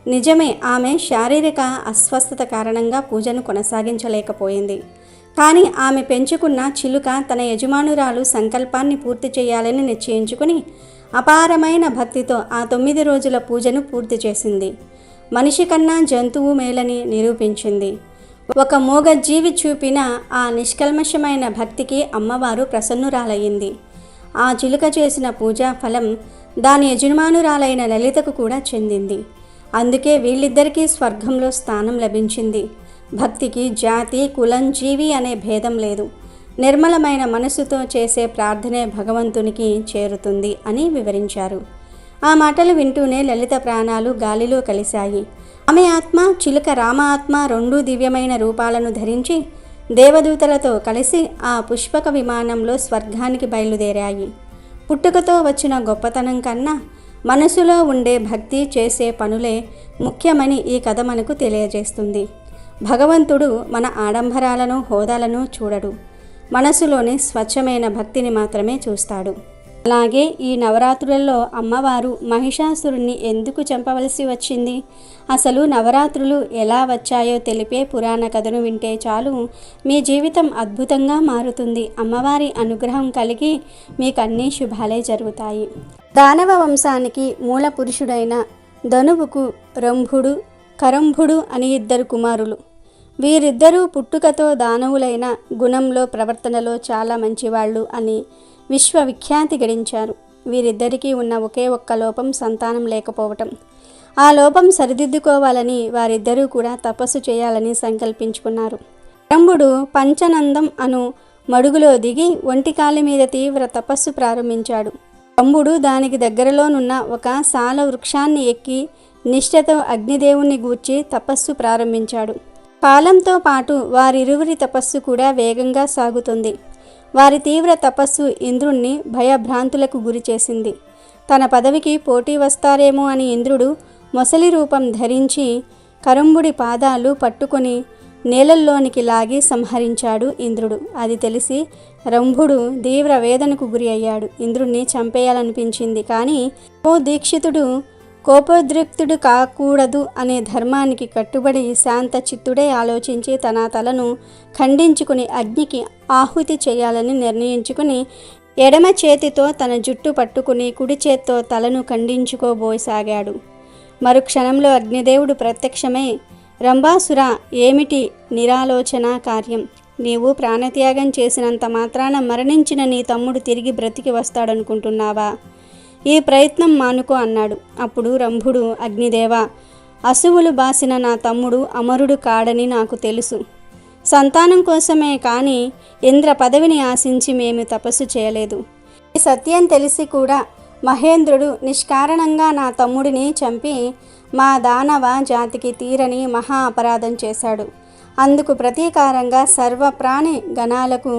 నిజమే, ఆమె శారీరక అస్వస్థత కారణంగా పూజను కొనసాగించలేకపోయింది. కానీ ఆమె పెంచుకున్న చిలుక తన యజమానురాలు సంకల్పాన్ని పూర్తి చేయాలని నిశ్చయించుకుని అపారమైన భక్తితో ఆ 9 రోజుల పూజను పూర్తి చేసింది. మనిషి కన్నా జంతువు మేలని నిరూపించింది. ఒక మూగజీవి చూపిన ఆ నిష్కల్మషమైన భక్తికి అమ్మవారు ప్రసన్నురాలయ్యింది. ఆ చిలుక చేసిన పూజా ఫలం దాని యజమానురాలైన లలితకు కూడా చెందింది. అందుకే వీళ్ళిద్దరికీ స్వర్గంలో స్థానం లభించింది. భక్తికి జాతి, కులం, జీవి అనే భేదం లేదు. నిర్మలమైన మనసుతో చేసే ప్రార్థనే భగవంతునికి చేరుతుంది అని వివరించారు. ఆ మాటలు వింటూనే లలిత ప్రాణాలు గాలిలో కలిశాయి. ఆమె ఆత్మ, చిలుక రామ ఆత్మ రెండూ దివ్యమైన రూపాలను ధరించి దేవదూతలతో కలిసి ఆ పుష్పక విమానంలో స్వర్గానికి బయలుదేరాయి. పుట్టుకతో వచ్చిన గొప్పతనం కన్నా మనసులో ఉండే భక్తి, చేసే పనులే ముఖ్యమని ఈ కథ మనకు తెలియజేస్తుంది. భగవంతుడు మన ఆడంబరాలను, హోదాలను చూడడు. మనసులోని స్వచ్ఛమైన భక్తిని మాత్రమే చూస్తాడు. అలాగే ఈ నవరాత్రులలో అమ్మవారు మహిషాసురుణ్ణి ఎందుకు చంపవలసి వచ్చింది, అసలు నవరాత్రులు ఎలా వచ్చాయో తెలిపే పురాణ కథను వింటే చాలు మీ జీవితం అద్భుతంగా మారుతుంది. అమ్మవారి అనుగ్రహం కలిగి మీకు అన్ని శుభాలే జరుగుతాయి. దానవ వంశానికి మూల పురుషుడైన ధనువుకు రంభుడు, కరంభుడు అని 2 కుమారులు. వీరిద్దరూ పుట్టుకతో దానవులైన గుణంలో, ప్రవర్తనలో చాలా మంచివాళ్ళు అని విశ్వవిఖ్యాతి గడించారు. వీరిద్దరికీ ఉన్న ఒకే ఒక్క లోపం సంతానం లేకపోవటం. ఆ లోపం సరిదిద్దుకోవాలని వారిద్దరూ కూడా తపస్సు చేయాలని సంకల్పించుకున్నారు. కరంభుడు పంచనందం అను మడుగులో దిగి ఒంటికాలి మీద తీవ్ర తపస్సు ప్రారంభించాడు. రంభుడు దానికి దగ్గరలోనున్న ఒక సాల వృక్షాన్ని ఎక్కి నిష్ఠతో అగ్నిదేవుణ్ణి గూర్చి తపస్సు ప్రారంభించాడు. కాలంతో పాటు వారిరువురి తపస్సు కూడా వేగంగా సాగుతుంది. వారి తీవ్ర తపస్సు ఇంద్రుణ్ణి భయభ్రాంతులకు గురి చేసింది. తన పదవికి పోటీ వస్తారేమో అని ఇంద్రుడు మొసలి రూపం ధరించి కరంభుడి పాదాలు పట్టుకొని నేలల్లోనికి లాగి సంహరించాడు ఇంద్రుడు. అది తెలిసి రంభుడు తీవ్ర వేదనకు గురి అయ్యాడు. ఇంద్రుణ్ణి చంపేయాలనిపించింది. కానీ ఓ దీక్షితుడు కోపోద్రిక్తుడు కాకూడదు అనే ధర్మానికి కట్టుబడి శాంత చిత్తుడే ఆలోచించి తన తలను ఖండించుకుని అగ్నికి ఆహుతి చేయాలని నిర్ణయించుకుని ఎడమ చేతితో తన జుట్టు పట్టుకుని కుడి చేత్తో తలను ఖండించుకోబోసాగాడు. మరుక్షణంలో అగ్నిదేవుడు ప్రత్యక్షమై, రంభాసుర, ఏమిటి నిరాలోచన కార్యం? నీవు ప్రాణత్యాగం చేసినంత మాత్రాన మరణించిన నీ తమ్ముడు తిరిగి బ్రతికి వస్తాడనుకుంటున్నావా? ఈ ప్రయత్నం మానుకో అన్నాడు. అప్పుడు రంభుడు, అగ్నిదేవా, అసువులు బాసిన నా తమ్ముడు అమరుడు కాడని నాకు తెలుసు. సంతానం కోసమే కానీ ఇంద్ర పదవిని ఆశించి మేము తపస్సు చేయలేదు. ఈ సత్యం తెలిసి కూడా మహేంద్రుడు నిష్కారణంగా నా తమ్ముడిని చంపి మా దానవ జాతికి తీరని మహా అపరాధం చేశాడు. అందుకు ప్రతీకారంగా సర్వప్రాణి గణాలకు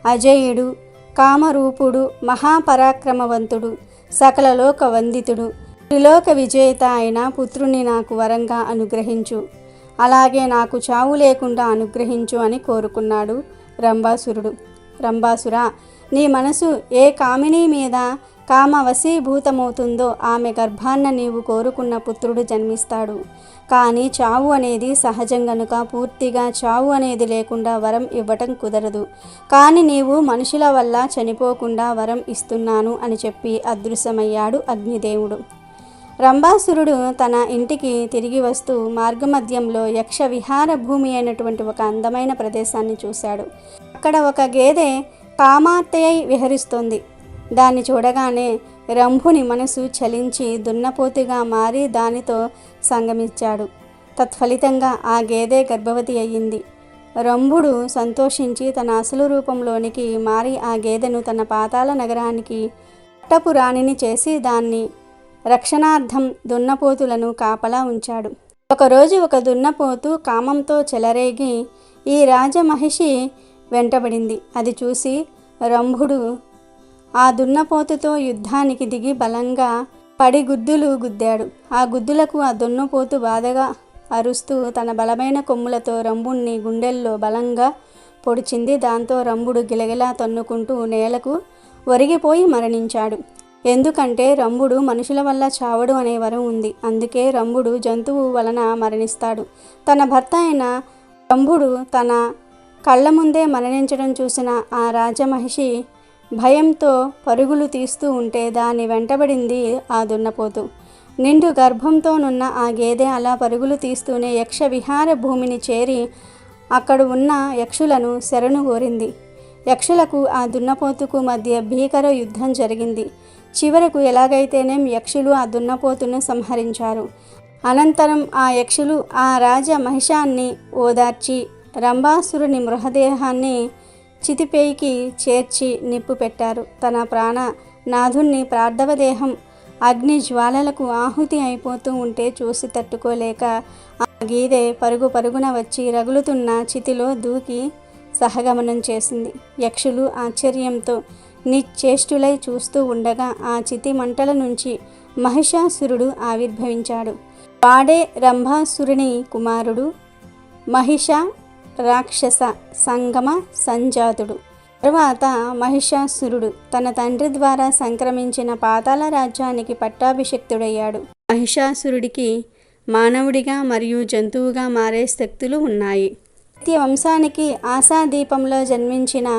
అజేయుడు, కామరూపుడు, మహాపరాక్రమవంతుడు, సకల లోక వందితుడు, త్రిలోక విజేత అయిన పుత్రుని నాకు వరంగా అనుగ్రహించు. అలాగే నాకు చావు లేకుండా అనుగ్రహించు అని కోరుకున్నాడు రంభాసురుడు. రంభాసురా, నీ మనసు ఏ కామిని మీద కామవశీభూతమవుతుందో ఆమె గర్భాన్న నీవు కోరుకున్న పుత్రుడు జన్మిస్తాడు. కానీ చావు అనేది సహజం గనుక పూర్తిగా చావు అనేది లేకుండా వరం ఇవ్వటం కుదరదు. కానీ నీవు మనుషుల వల్ల చనిపోకుండా వరం ఇస్తున్నాను అని చెప్పి అదృశ్యమయ్యాడు అగ్నిదేవుడు. రంభాసురుడు తన ఇంటికి తిరిగి వస్తూ మార్గమధ్యంలో యక్ష విహార భూమి అయినటువంటి ఒక అందమైన ప్రదేశాన్ని చూశాడు. అక్కడ ఒక గేదె కామార్తెయై విహరిస్తోంది. దాన్ని చూడగానే రంభుని మనసు చలించి దున్నపోతుగా మారి దానితో సంగమించాడు. తత్ఫలితంగా ఆ గేదె గర్భవతి అయ్యింది. రంభుడు సంతోషించి తన అసలు రూపంలోనికి మారి ఆ గేదెను తన పాతాళ నగరానికి పట్టపు రాణిని చేసి దాన్ని రక్షణార్థం దున్నపోతులను కాపలా ఉంచాడు. ఒకరోజు ఒక దున్నపోతు కామంతో చెలరేగి ఈ రాజమహిషి వెంటబడింది. అది చూసి రంభుడు ఆ దున్నపోతుతో యుద్ధానికి దిగి బలంగా పడి గుద్దులు గుద్దాడు. ఆ గుద్దులకు ఆ దున్నపోతు బాధగా అరుస్తూ తన బలమైన కొమ్ములతో రంభుణ్ణి గుండెల్లో బలంగా పొడిచింది. దాంతో రంభుడు గిలగిలా తన్నుకుంటూ నేలకు ఒరిగిపోయి మరణించాడు. ఎందుకంటే రంభుడు మనుషుల వల్ల చావడు అనే వరం ఉంది. అందుకే రంభుడు జంతువు వలన మరణిస్తాడు. తన భర్త అయిన రంభుడు తన కళ్ళ ముందే మరణించడం చూసిన ఆ రాజమహిషి భయంతో పరుగులు తీస్తూ ఉంటే దాన్ని వెంటబడింది ఆ దున్నపోతు. నిండు గర్భంతోనున్న ఆ గేదె అలా పరుగులు తీస్తూనే యక్ష విహార భూమిని చేరి అక్కడ ఉన్న యక్షులను శరణు కోరింది. యక్షులకు ఆ దున్నపోతుకు మధ్య భీకర యుద్ధం జరిగింది. చివరకు ఎలాగైతేనేం యక్షులు ఆ దున్నపోతును సంహరించారు. అనంతరం ఆ యక్షులు ఆ రాజ మహిషాన్ని ఓదార్చి రంభాసురుని మృతదేహాన్ని చితిపేయికి చేర్చి నిప్పు పెట్టారు. తన ప్రాణ నాథుణ్ణి ప్రార్థవదేహం అగ్ని జ్వాలలకు ఆహుతి అయిపోతూ ఉంటే చూసి తట్టుకోలేక ఆ గీదె పరుగు పరుగున వచ్చి రగులుతున్న చితిలో దూకి సహగమనం చేసింది. యక్షులు ఆశ్చర్యంతో నిశ్చేష్టులై చూస్తూ ఉండగా ఆ చితి మంటల నుంచి మహిషాసురుడు ఆవిర్భవించాడు. వాడే రంభాసురుని కుమారుడు, మహిష రాక్షస సంగమ సంజాతుడు. తరువాత మహిషాసురుడు తన తండ్రి ద్వారా సంక్రమించిన పాతాళ రాజ్యానికి పట్టాభిషిక్తుడయ్యాడు. మహిషాసురుడికి మానవుడిగా మరియు జంతువుగా మారే శక్తులు ఉన్నాయి. నిత్య వంశానికి ఆశాదీపంలో జన్మించిన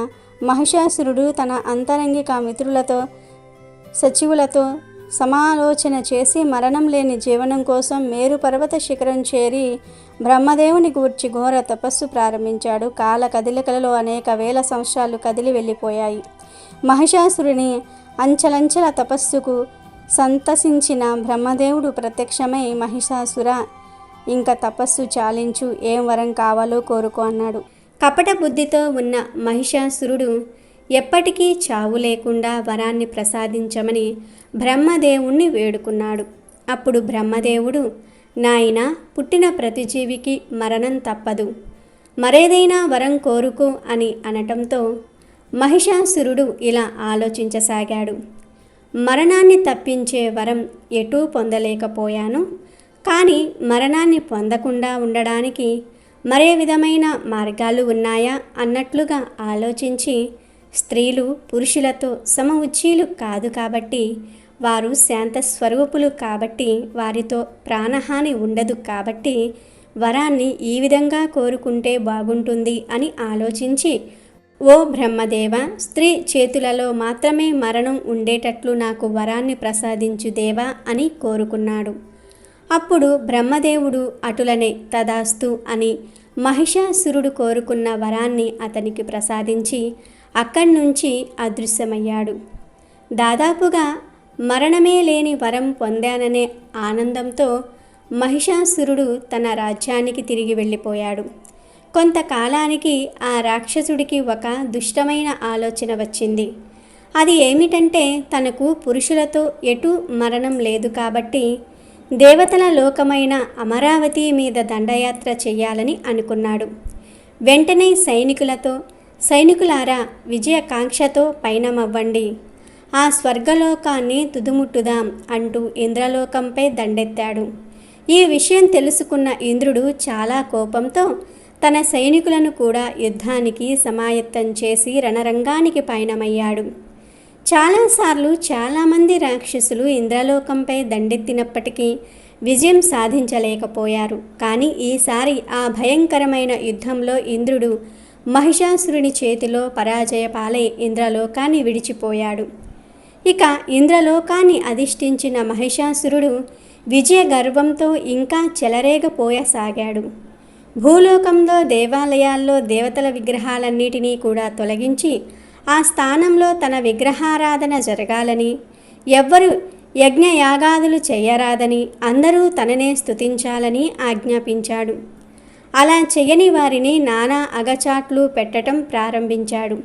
మహిషాసురుడు తన అంతరంగిక మిత్రులతో సచివులతో సమాలోచన చేసి మరణం లేని జీవనం కోసం మేరు పర్వత శిఖరం చేరి బ్రహ్మదేవుని గూర్చి ఘోర తపస్సు ప్రారంభించాడు. కాల కదలికలలో అనేక వేల సంవత్సరాలు కదిలి వెళ్ళిపోయాయి. మహిషాసురుని అంచలంచల తపస్సుకు సంతసించిన బ్రహ్మదేవుడు ప్రత్యక్షమై, మహిషాసుర, ఇంకా తపస్సు చాలించు, ఏం వరం కావాలో కోరుకో అన్నాడు. కపట బుద్ధితో ఉన్న మహిషాసురుడు ఎప్పటికీ చావు లేకుండా వరాన్ని ప్రసాదించమని బ్రహ్మదేవుణ్ణి వేడుకున్నాడు. అప్పుడు బ్రహ్మదేవుడు, నాయనా, పుట్టిన ప్రతి జీవికి మరణం తప్పదు, మరేదైనా వరం కోరుకో అని అనటంతో మహిషాసురుడు ఇలా ఆలోచించసాగాడు. మరణాన్ని తప్పించే వరం ఎటూ పొందలేకపోయాను, కానీ మరణాన్ని పొందకుండా ఉండడానికి మరే విధమైన మార్గాలు ఉన్నాయా అన్నట్లుగా ఆలోచించి, స్త్రీలు పురుషులతో సమ ఉచ్చీలు కాదు కాబట్టి, వారు శాంత స్వరూపులు కాబట్టి, వారితో ప్రాణహాని ఉండదు కాబట్టి వరాన్ని ఈ విధంగా కోరుకుంటే బాగుంటుంది అని ఆలోచించి, ఓ బ్రహ్మదేవ, స్త్రీ చేతులలో మాత్రమే మరణం ఉండేటట్లు నాకు వరాన్ని ప్రసాదించు దేవా అని కోరుకున్నాడు. అప్పుడు బ్రహ్మదేవుడు అటులనే తదాస్తు అని మహిషాసురుడు కోరుకున్న వరాన్ని అతనికి ప్రసాదించి అక్కడి నుంచి అదృశ్యమయ్యాడు. దాదాపుగా మరణమే లేని వరం పొందాననే ఆనందంతో మహిషాసురుడు తన రాజ్యానికి తిరిగి వెళ్ళిపోయాడు. కొంతకాలానికి ఆ రాక్షసుడికి ఒక దుష్టమైన ఆలోచన వచ్చింది. అది ఏమిటంటే తనకు పురుషులతో ఎటు మరణం లేదు కాబట్టి దేవతల లోకమైన అమరావతి మీద దండయాత్ర చెయ్యాలని అనుకున్నాడు. వెంటనే సైనికులారా విజయకాంక్షతో పయనమవ్వండి, ఆ స్వర్గలోకాన్ని తుదుముట్టుదాం అంటూ ఇంద్రలోకంపై దండెత్తాడు. ఈ విషయం తెలుసుకున్న ఇంద్రుడు చాలా కోపంతో తన సైనికులను కూడా యుద్ధానికి సమాయత్తం చేసి రణరంగానికి పయనమయ్యాడు. చాలాసార్లు చాలామంది రాక్షసులు ఇంద్రలోకంపై దండెత్తినప్పటికీ విజయం సాధించలేకపోయారు. కానీ ఈసారి ఆ భయంకరమైన యుద్ధంలో ఇంద్రుడు మహిషాసురుని చేతిలో పరాజయపాలై ఇంద్రలోకాన్ని విడిచిపోయాడు. ఇక ఇంద్రలోకాన్ని అధిష్ఠించిన మహిషాసురుడు విజయ గర్వంతో ఇంకా చెలరేగపోయసాగాడు. భూలోకంలో దేవాలయాల్లో దేవతల విగ్రహాలన్నిటినీ కూడా తొలగించి ఆ స్థానంలో తన విగ్రహారాధన జరగాలని, ఎవ్వరు యజ్ఞయాగాదులు చేయరాదని, అందరూ తననే స్తుతించాలని ఆజ్ఞాపించాడు. అలా చేయని వారిని నానా అగచాట్లు పెట్టడం ప్రారంభించాడు.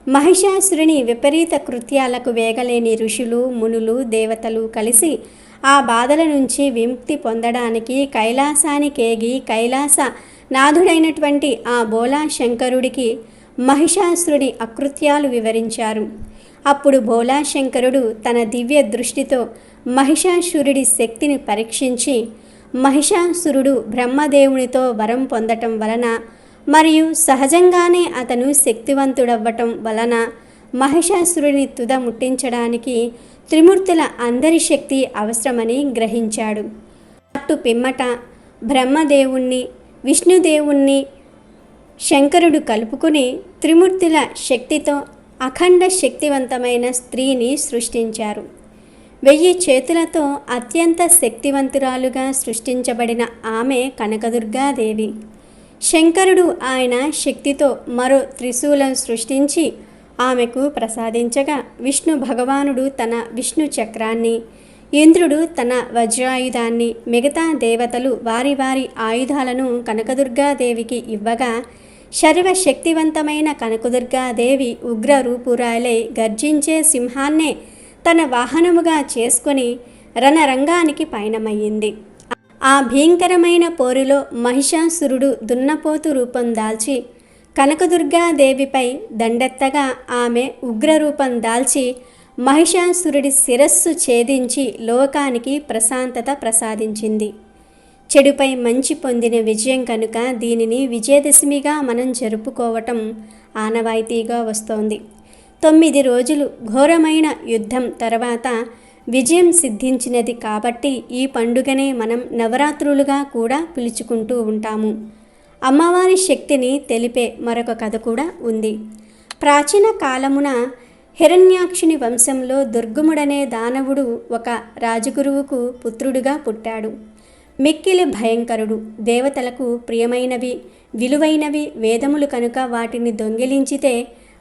మహిషాసురుని విపరీత కృత్యాలకు వేగలేని ఋషులు, మునులు, దేవతలు కలిసి ఆ బాధల నుంచి విముక్తి పొందడానికి కైలాసానికేగి కైలాస నాథుడైనటువంటి ఆ బోలా శంకరుడికి మహిషాసురుడి అకృత్యాలు వివరించారు. అప్పుడు బోలాశంకరుడు తన దివ్య దృష్టితో మహిషాసురుడి శక్తిని పరీక్షించి మహిషాసురుడు బ్రహ్మదేవునితో వరం పొందటం వలన మరియు సహజంగానే అతను శక్తివంతుడవ్వటం వలన మహిషాసురుడిని తుద ముట్టించడానికి త్రిమూర్తుల అందరి శక్తి అవసరమని గ్రహించాడు. అటు పిమ్మట బ్రహ్మదేవుణ్ణి, విష్ణుదేవుణ్ణి శంకరుడు కలుపుకుని త్రిమూర్తుల శక్తితో అఖండ శక్తివంతమైన స్త్రీని సృష్టించారు. 1000 చేతులతో అత్యంత శక్తివంతురాలుగా సృష్టించబడిన ఆమె కనకదుర్గాదేవి. శంకరుడు ఆయన శక్తితో మరో త్రిశూలం సృష్టించి ఆమెకు ప్రసాదించగా విష్ణు భగవానుడు తన విష్ణు చక్రాన్ని, ఇంద్రుడు తన వజ్రాయుధాన్ని, మిగతా దేవతలు వారి వారి ఆయుధాలను కనకదుర్గాదేవికి ఇవ్వగా సర్వశక్తివంతమైన కనకదుర్గాదేవి ఉగ్రరూపురాలై గర్జించే సింహాన్నే తన వాహనముగా చేసుకొని రణరంగానికి పయనమయ్యింది. ఆ భీంకరమైన పోరులో మహిషాసురుడు దున్నపోతు రూపం దాల్చి కనకదుర్గాదేవిపై దండెత్తగా ఆమె ఉగ్రరూపం దాల్చి మహిషాసురుడి శిరస్సు ఛేదించి లోకానికి ప్రశాంతత ప్రసాదించింది. చెడుపై మంచి పొందిన విజయం కనుక దీనిని విజయదశమిగా మనం జరుపుకోవటం ఆనవాయితీగా వస్తోంది. 9 రోజులు ఘోరమైన యుద్ధం తర్వాత విజయం సిద్ధించినది కాబట్టి ఈ పండుగనే మనం నవరాత్రులుగా కూడా పిలుచుకుంటూ ఉంటాము. అమ్మవారి శక్తిని తెలిపే మరొక కథ కూడా ఉంది. ప్రాచీన కాలమున హిరణ్యాక్షుని వంశంలో దుర్గముడనే దానవుడు ఒక రాజగురువుకు పుత్రుడుగా పుట్టాడు. మిక్కిలి భయంకరుడు. దేవతలకు ప్రియమైనవి, విలువైనవి వేదములు కనుక వాటిని దొంగిలించితే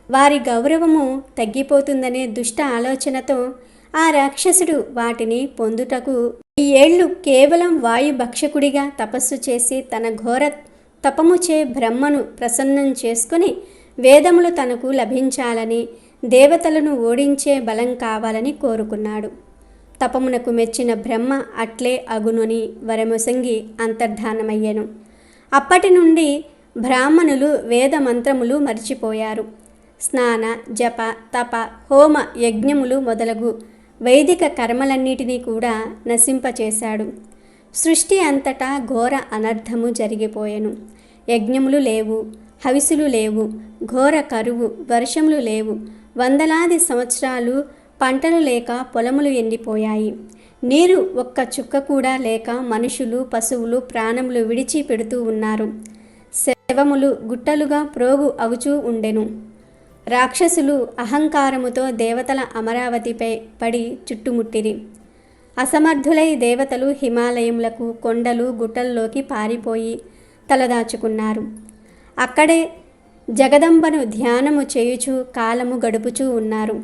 వారి గౌరవము తగ్గిపోతుందనే దుష్ట ఆలోచనతో ఆ రాక్షసుడు వాటిని పొందుటకు 1000 ఏళ్ళు కేవలం వాయుభక్షకుడిగా తపస్సు చేసి తన ఘోర తపముచే బ్రహ్మను ప్రసన్నం చేసుకుని వేదములు తనకు లభించాలని, దేవతలను ఓడించే బలం కావాలని కోరుకున్నాడు. తపమునకు మెచ్చిన బ్రహ్మ అట్లే అగునుని వరమొసంగి అంతర్ధానమయ్యెను. అప్పటి నుండి బ్రాహ్మణులు వేద మంత్రములు మర్చిపోయారు. స్నాన, జప, తప, హోమ, యజ్ఞములు మొదలగు వైదిక కర్మలన్నిటినీ కూడా నశింపచేశాడు. సృష్టి అంతటా ఘోర అనర్థము జరిగిపోయెను. యజ్ఞములు లేవు, హవిసులు లేవు, ఘోర కరువు, వర్షములు లేవు. వందలాది సంవత్సరాలు పంటలు లేక పొలములు ఎండిపోయాయి. నీరు ఒక్క చుక్క కూడా లేక మనుషులు, పశువులు ప్రాణములు విడిచి పెడుతూ ఉన్నారు. శవములు గుట్టలుగా ప్రోగు అవుచూ ఉండెను. రాక్షసులు అహంకారముతో దేవతల అమరావతిపై పడి చుట్టుముట్టిరి. అసమర్థులై దేవతలు హిమాలయములకు, కొండలు, గుట్టల్లోకి పారిపోయి తలదాచుకున్నారు. అక్కడే జగదంబను ధ్యానము చేయుచు కాలము గడుపుచూ ఉన్నారు.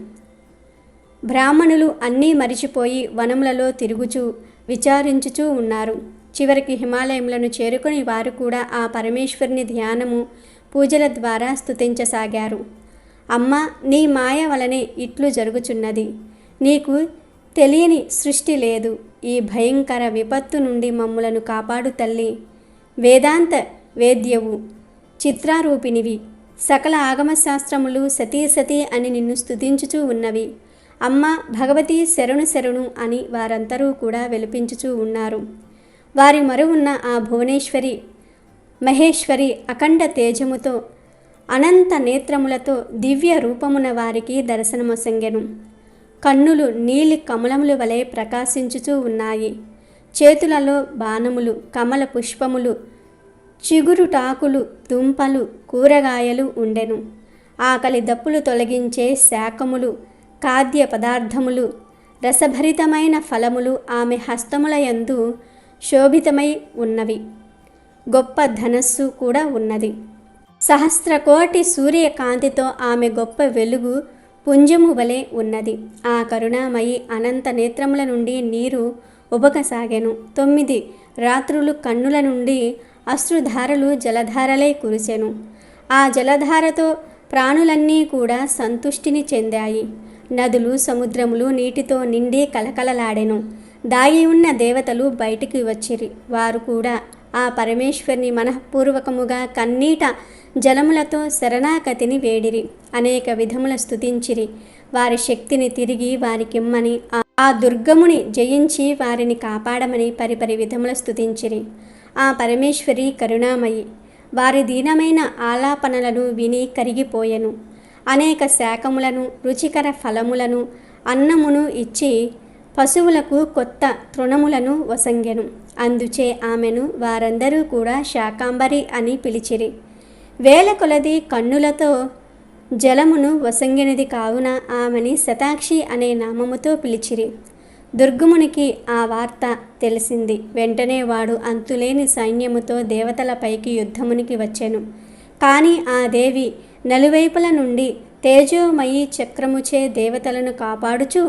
బ్రాహ్మణులు అన్నీ మరిచిపోయి వనములలో తిరుగుచూ విచారించుచూ ఉన్నారు. చివరికి హిమాలయములను చేరుకొని వారు కూడా ఆ పరమేశ్వరుని ధ్యానము, పూజల ద్వారా స్తుతించసాగారు. అమ్మా, నీ మాయ వలనే ఇట్లు జరుగుచున్నది. నీకు తెలియని సృష్టి లేదు. ఈ భయంకర విపత్తు నుండి మమ్ములను కాపాడు తల్లి. వేదాంత వేద్యవు, చిత్రారూపిణివి, సకల ఆగమశాస్త్రములు సతీ సతీ అని నిన్ను స్తుతించుచూ ఉన్నవి. అమ్మ భగవతి శరణు శరణు అని వారందరూ కూడా వెలిపించుచూ ఉన్నారు. వారి మరువున్న ఆ భువనేశ్వరి మహేశ్వరి అఖండ తేజముతో, అనంత నేత్రములతో దివ్య రూపమున వారికి దర్శనమొసంగెను. కన్నులు నీలి కమలముల వలె ప్రకాశించుచూ ఉన్నాయి. చేతులలో బాణములు, కమల పుష్పములు, చిగురుటాకులు, దుంపలు, కూరగాయలు ఉండెను. ఆకలి దప్పులు తొలగించే శాకములు, ఖాద్య పదార్థములు, రసభరితమైన ఫలములు ఆమె హస్తముల యందు శోభితమై ఉన్నవి. గొప్ప ధనస్సు కూడా ఉన్నది. సహస్రకోటి సూర్యకాంతితో ఆమె గొప్ప వెలుగు పుంజము వలె ఉన్నది. ఆ కరుణామయి అనంత నేత్రముల నుండి నీరు ఉబకసాగెను. 9 రాత్రులు కన్నుల నుండి అశ్రుధారలు జలధారలై కురిసెను. ఆ జలధారతో ప్రాణులన్నీ కూడా సంతుష్టిని చెందాయి. నదులు, సముద్రములు నీటితో నిండి కలకలలాడెను. దాగి ఉన్న దేవతలు బయటికి వచ్చిరి. వారు కూడా ఆ పరమేశ్వరిని మనఃపూర్వకముగా కన్నీట జలములతో శరణాగతిని వేడిరి. అనేక విధముల స్తుతించిరి. వారి శక్తిని తిరిగి వారికిమ్మని, ఆ దుర్గముని జయించి వారిని కాపాడమని పరిపరి విధముల స్తుతించిరి. ఆ పరమేశ్వరి కరుణామయి వారి దీనమైన ఆలాపనలను విని కరిగిపోయెను. అనేక శాకములను, రుచికర ఫలములను, అన్నమును ఇచ్చి పశువులకు కొత్త తృణములను వసంగెను. అందుచే ఆమెను వారందరూ కూడా శాకాంబరి అని పిలిచిరి. వేల కొలది కన్నులతో జలమును వసంగినది కావున ఆమెని శతాక్షి అనే నామముతో పిలిచిరి. దుర్గమునికి ఆ వార్త తెలిసింది. వెంటనే వాడు అంతులేని సైన్యముతో దేవతలపైకి యుద్ధమునికి వచ్చెను. కానీ ఆ దేవి నలువైపుల నుండి తేజోమయీ చక్రముచే దేవతలను కాపాడుచు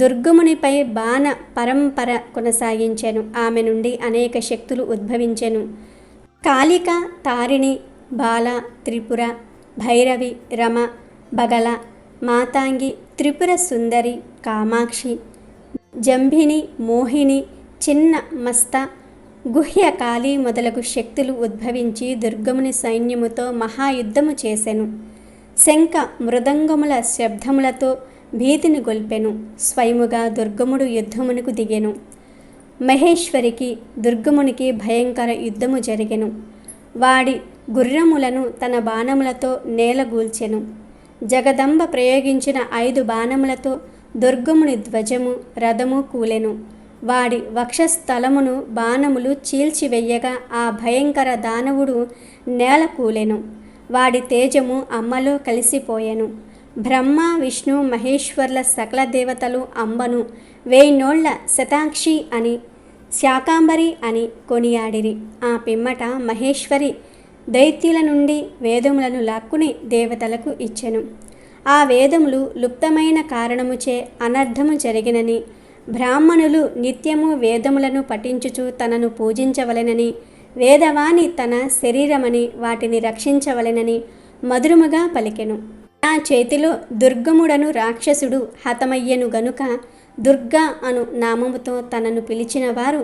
దుర్గమునిపై బాణ పరంపర కొనసాగించెను. ఆమె నుండి అనేక శక్తులు ఉద్భవించెను. కాళిక, తారిణి, బాల, త్రిపుర, భైరవి, రమ, బగల, మాతాంగి, త్రిపుర సుందరి, కామాక్షి, జంభిని, మోహిని, చిన్న మస్త, గుహ్యకాళి మొదలగు శక్తులు ఉద్భవించి దుర్గముని సైన్యముతో మహాయుద్ధము చేసెను. శంఖ మృదంగముల శబ్దములతో భీతిని గొల్పెను. స్వయముగా దుర్గముడు యుద్ధమునకు దిగెను. మహేశ్వరికి దుర్గమునికి భయంకర యుద్ధము జరిగెను. వాడి గుర్రములను తన బాణములతో నేలగూల్చెను. జగదంబ ప్రయోగించిన 5 బాణములతో దుర్గముని ధ్వజము, రథము కూలెను. వాడి వక్షస్థలమును బాణములు చీల్చివెయ్యగా ఆ భయంకర దానవుడు నేల కూలెను. వాడి తేజము అమ్మలో కలిసిపోయెను. బ్రహ్మ, విష్ణు, మహేశ్వర్ల సకల దేవతలు అంబను 1000 నోళ్ల శతాక్షి అని, శాకాంబరి అని కొనియాడిరి. ఆ పిమ్మట మహేశ్వరి దైత్యుల నుండి వేదములను లాక్కుని దేవతలకు ఇచ్చెను. ఆ వేదములు లుప్తమైన కారణముచే అనర్థము జరిగినని, బ్రాహ్మణులు నిత్యము వేదములను పఠించుచు తనను పూజించవలెనని, వేదవాణి తన శరీరమని వాటిని రక్షించవలెనని మధురముగా పలికెను. నా చేతిలో దుర్గముడను రాక్షసుడు హతమయ్యను గనుక దుర్గా అను నామముతో తనను పిలిచిన వారు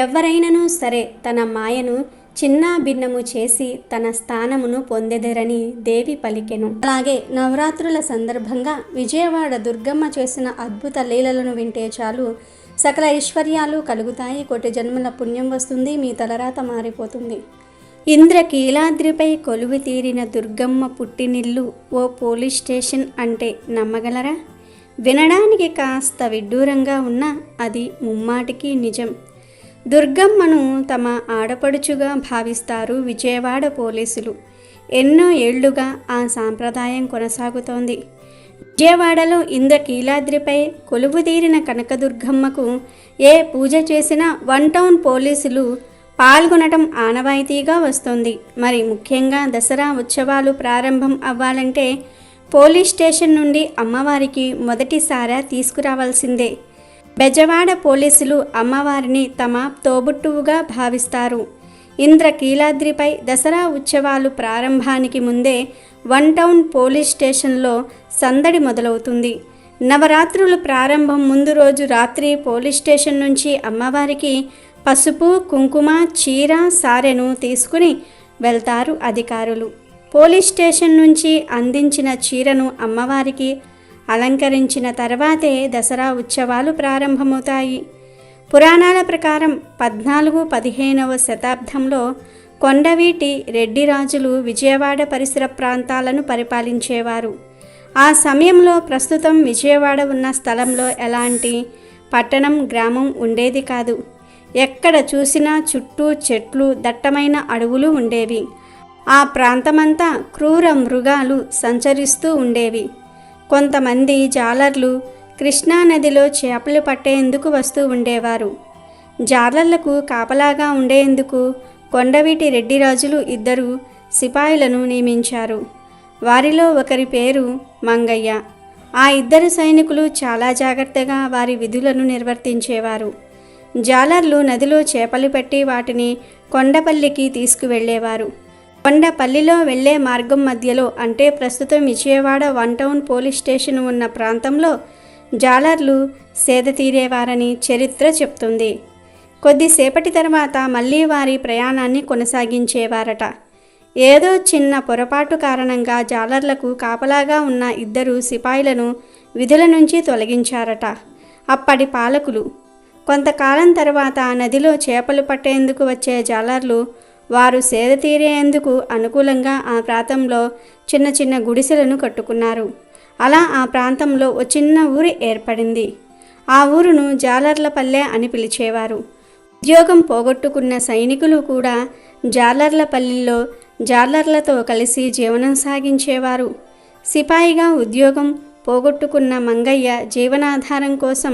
ఎవ్వరైనను సరే తన మాయను చిన్నాభిన్నము చేసి తన స్థానమును పొందెదరని దేవి పలికెను. అలాగే నవరాత్రుల సందర్భంగా విజయవాడ దుర్గమ్మ చేసిన అద్భుత లీలలను వింటే చాలు సకల ఐశ్వర్యాలు కలుగుతాయి. కోటి జన్మల పుణ్యం వస్తుంది. మీ తలరాత మారిపోతుంది. ఇంద్రకీలాద్రిపై కొలువు తీరిన దుర్గమ్మ పుట్టినిల్లు ఓ పోలీస్ స్టేషన్ అంటే నమ్మగలరా? వినడానికి కాస్త విడ్డూరంగా ఉన్నా అది ముమ్మాటికి నిజం. దుర్గమ్మను తమ ఆడపడుచుగా భావిస్తారు విజయవాడ పోలీసులు. ఎన్నో ఏళ్లుగా ఆ సాంప్రదాయం కొనసాగుతోంది. విజయవాడలో ఇంద్రకీలాద్రిపై కొలువుదీరిన కనకదుర్గమ్మకు ఏ పూజ చేసినా వన్ టౌన్ పోలీసులు పాల్గొనడం ఆనవాయితీగా వస్తుంది. మరి ముఖ్యంగా దసరా ఉత్సవాలు ప్రారంభం అవ్వాలంటే పోలీస్ స్టేషన్ నుండి అమ్మవారికి మొదటిసారి తీసుకురావాల్సిందే. బెజవాడ పోలీసులు అమ్మవారిని తమ తోబుట్టువుగా భావిస్తారు. ఇంద్రకీలాద్రిపై దసరా ఉత్సవాలు ప్రారంభానికి ముందే వన్ టౌన్ పోలీస్ స్టేషన్లో సందడి మొదలవుతుంది. నవరాత్రులు ప్రారంభం ముందు రోజు రాత్రి పోలీస్ స్టేషన్ నుంచి అమ్మవారికి పసుపు, కుంకుమ, చీర, సారెను తీసుకుని వెళ్తారు అధికారులు. పోలీస్ స్టేషన్ నుంచి అందించిన చీరను అమ్మవారికి అలంకరించిన తర్వాతే దసరా ఉత్సవాలు ప్రారంభమవుతాయి. పురాణాల ప్రకారం 14-15వ శతాబ్దంలో కొండవీటి రెడ్డి రాజులు విజయవాడ పరిసర ప్రాంతాలను పరిపాలించేవారు. ఆ సమయంలో ప్రస్తుతం విజయవాడ ఉన్న స్థలంలో ఎలాంటి పట్టణం, గ్రామం ఉండేది కాదు. ఎక్కడ చూసినా చుట్టూ చెట్లు, దట్టమైన అడవులు ఉండేవి. ఆ ప్రాంతమంతా క్రూర మృగాలు సంచరిస్తూ ఉండేవి. కొంతమంది జాలర్లు కృష్ణానదిలో చేపలు పట్టేందుకు వస్తూ ఉండేవారు. జాలర్లకు కాపలాగా ఉండేందుకు కొండవీటి రెడ్డి రాజులు 2 సిపాయిలను నియమించారు. వారిలో ఒకరి పేరు మంగయ్య. ఆ 2 సైనికులు చాలా జాగ్రత్తగా వారి విధులను నిర్వర్తించేవారు. జాలర్లు నదిలో చేపలు పట్టి వాటిని కొండపల్లికి తీసుకువెళ్ళేవారు. కొండపల్లిలో వెళ్లే మార్గం మధ్యలో, అంటే ప్రస్తుతం Vijayawada one town police station ఉన్న ప్రాంతంలో జాలర్లు సేద తీరేవారని చరిత్ర చెప్తుంది. కొద్దిసేపటి తర్వాత మళ్ళీ వారి ప్రయాణాన్ని కొనసాగించేవారట. ఏదో చిన్న పొరపాటు కారణంగా జాలర్లకు కాపలాగా ఉన్న 2 సిపాయిలను విధుల నుంచి తొలగించారట అప్పటి పాలకులు. కొంతకాలం తర్వాత నదిలో చేపలు పట్టేందుకు వచ్చే జాలర్లు వారు సేద తీరేందుకు అనుకూలంగా ఆ ప్రాంతంలో చిన్న చిన్న గుడిసెలను కట్టుకున్నారు. అలా ఆ ప్రాంతంలో ఓ చిన్న ఊరు ఏర్పడింది. ఆ ఊరును జాలర్లపల్లె అని పిలిచేవారు. ఉద్యోగం పోగొట్టుకున్న సైనికులు కూడా జాలర్లపల్లిలో జాలర్లతో కలిసి జీవనం సాగించేవారు. సిపాయిగా ఉద్యోగం పోగొట్టుకున్న మంగయ్య జీవనాధారం కోసం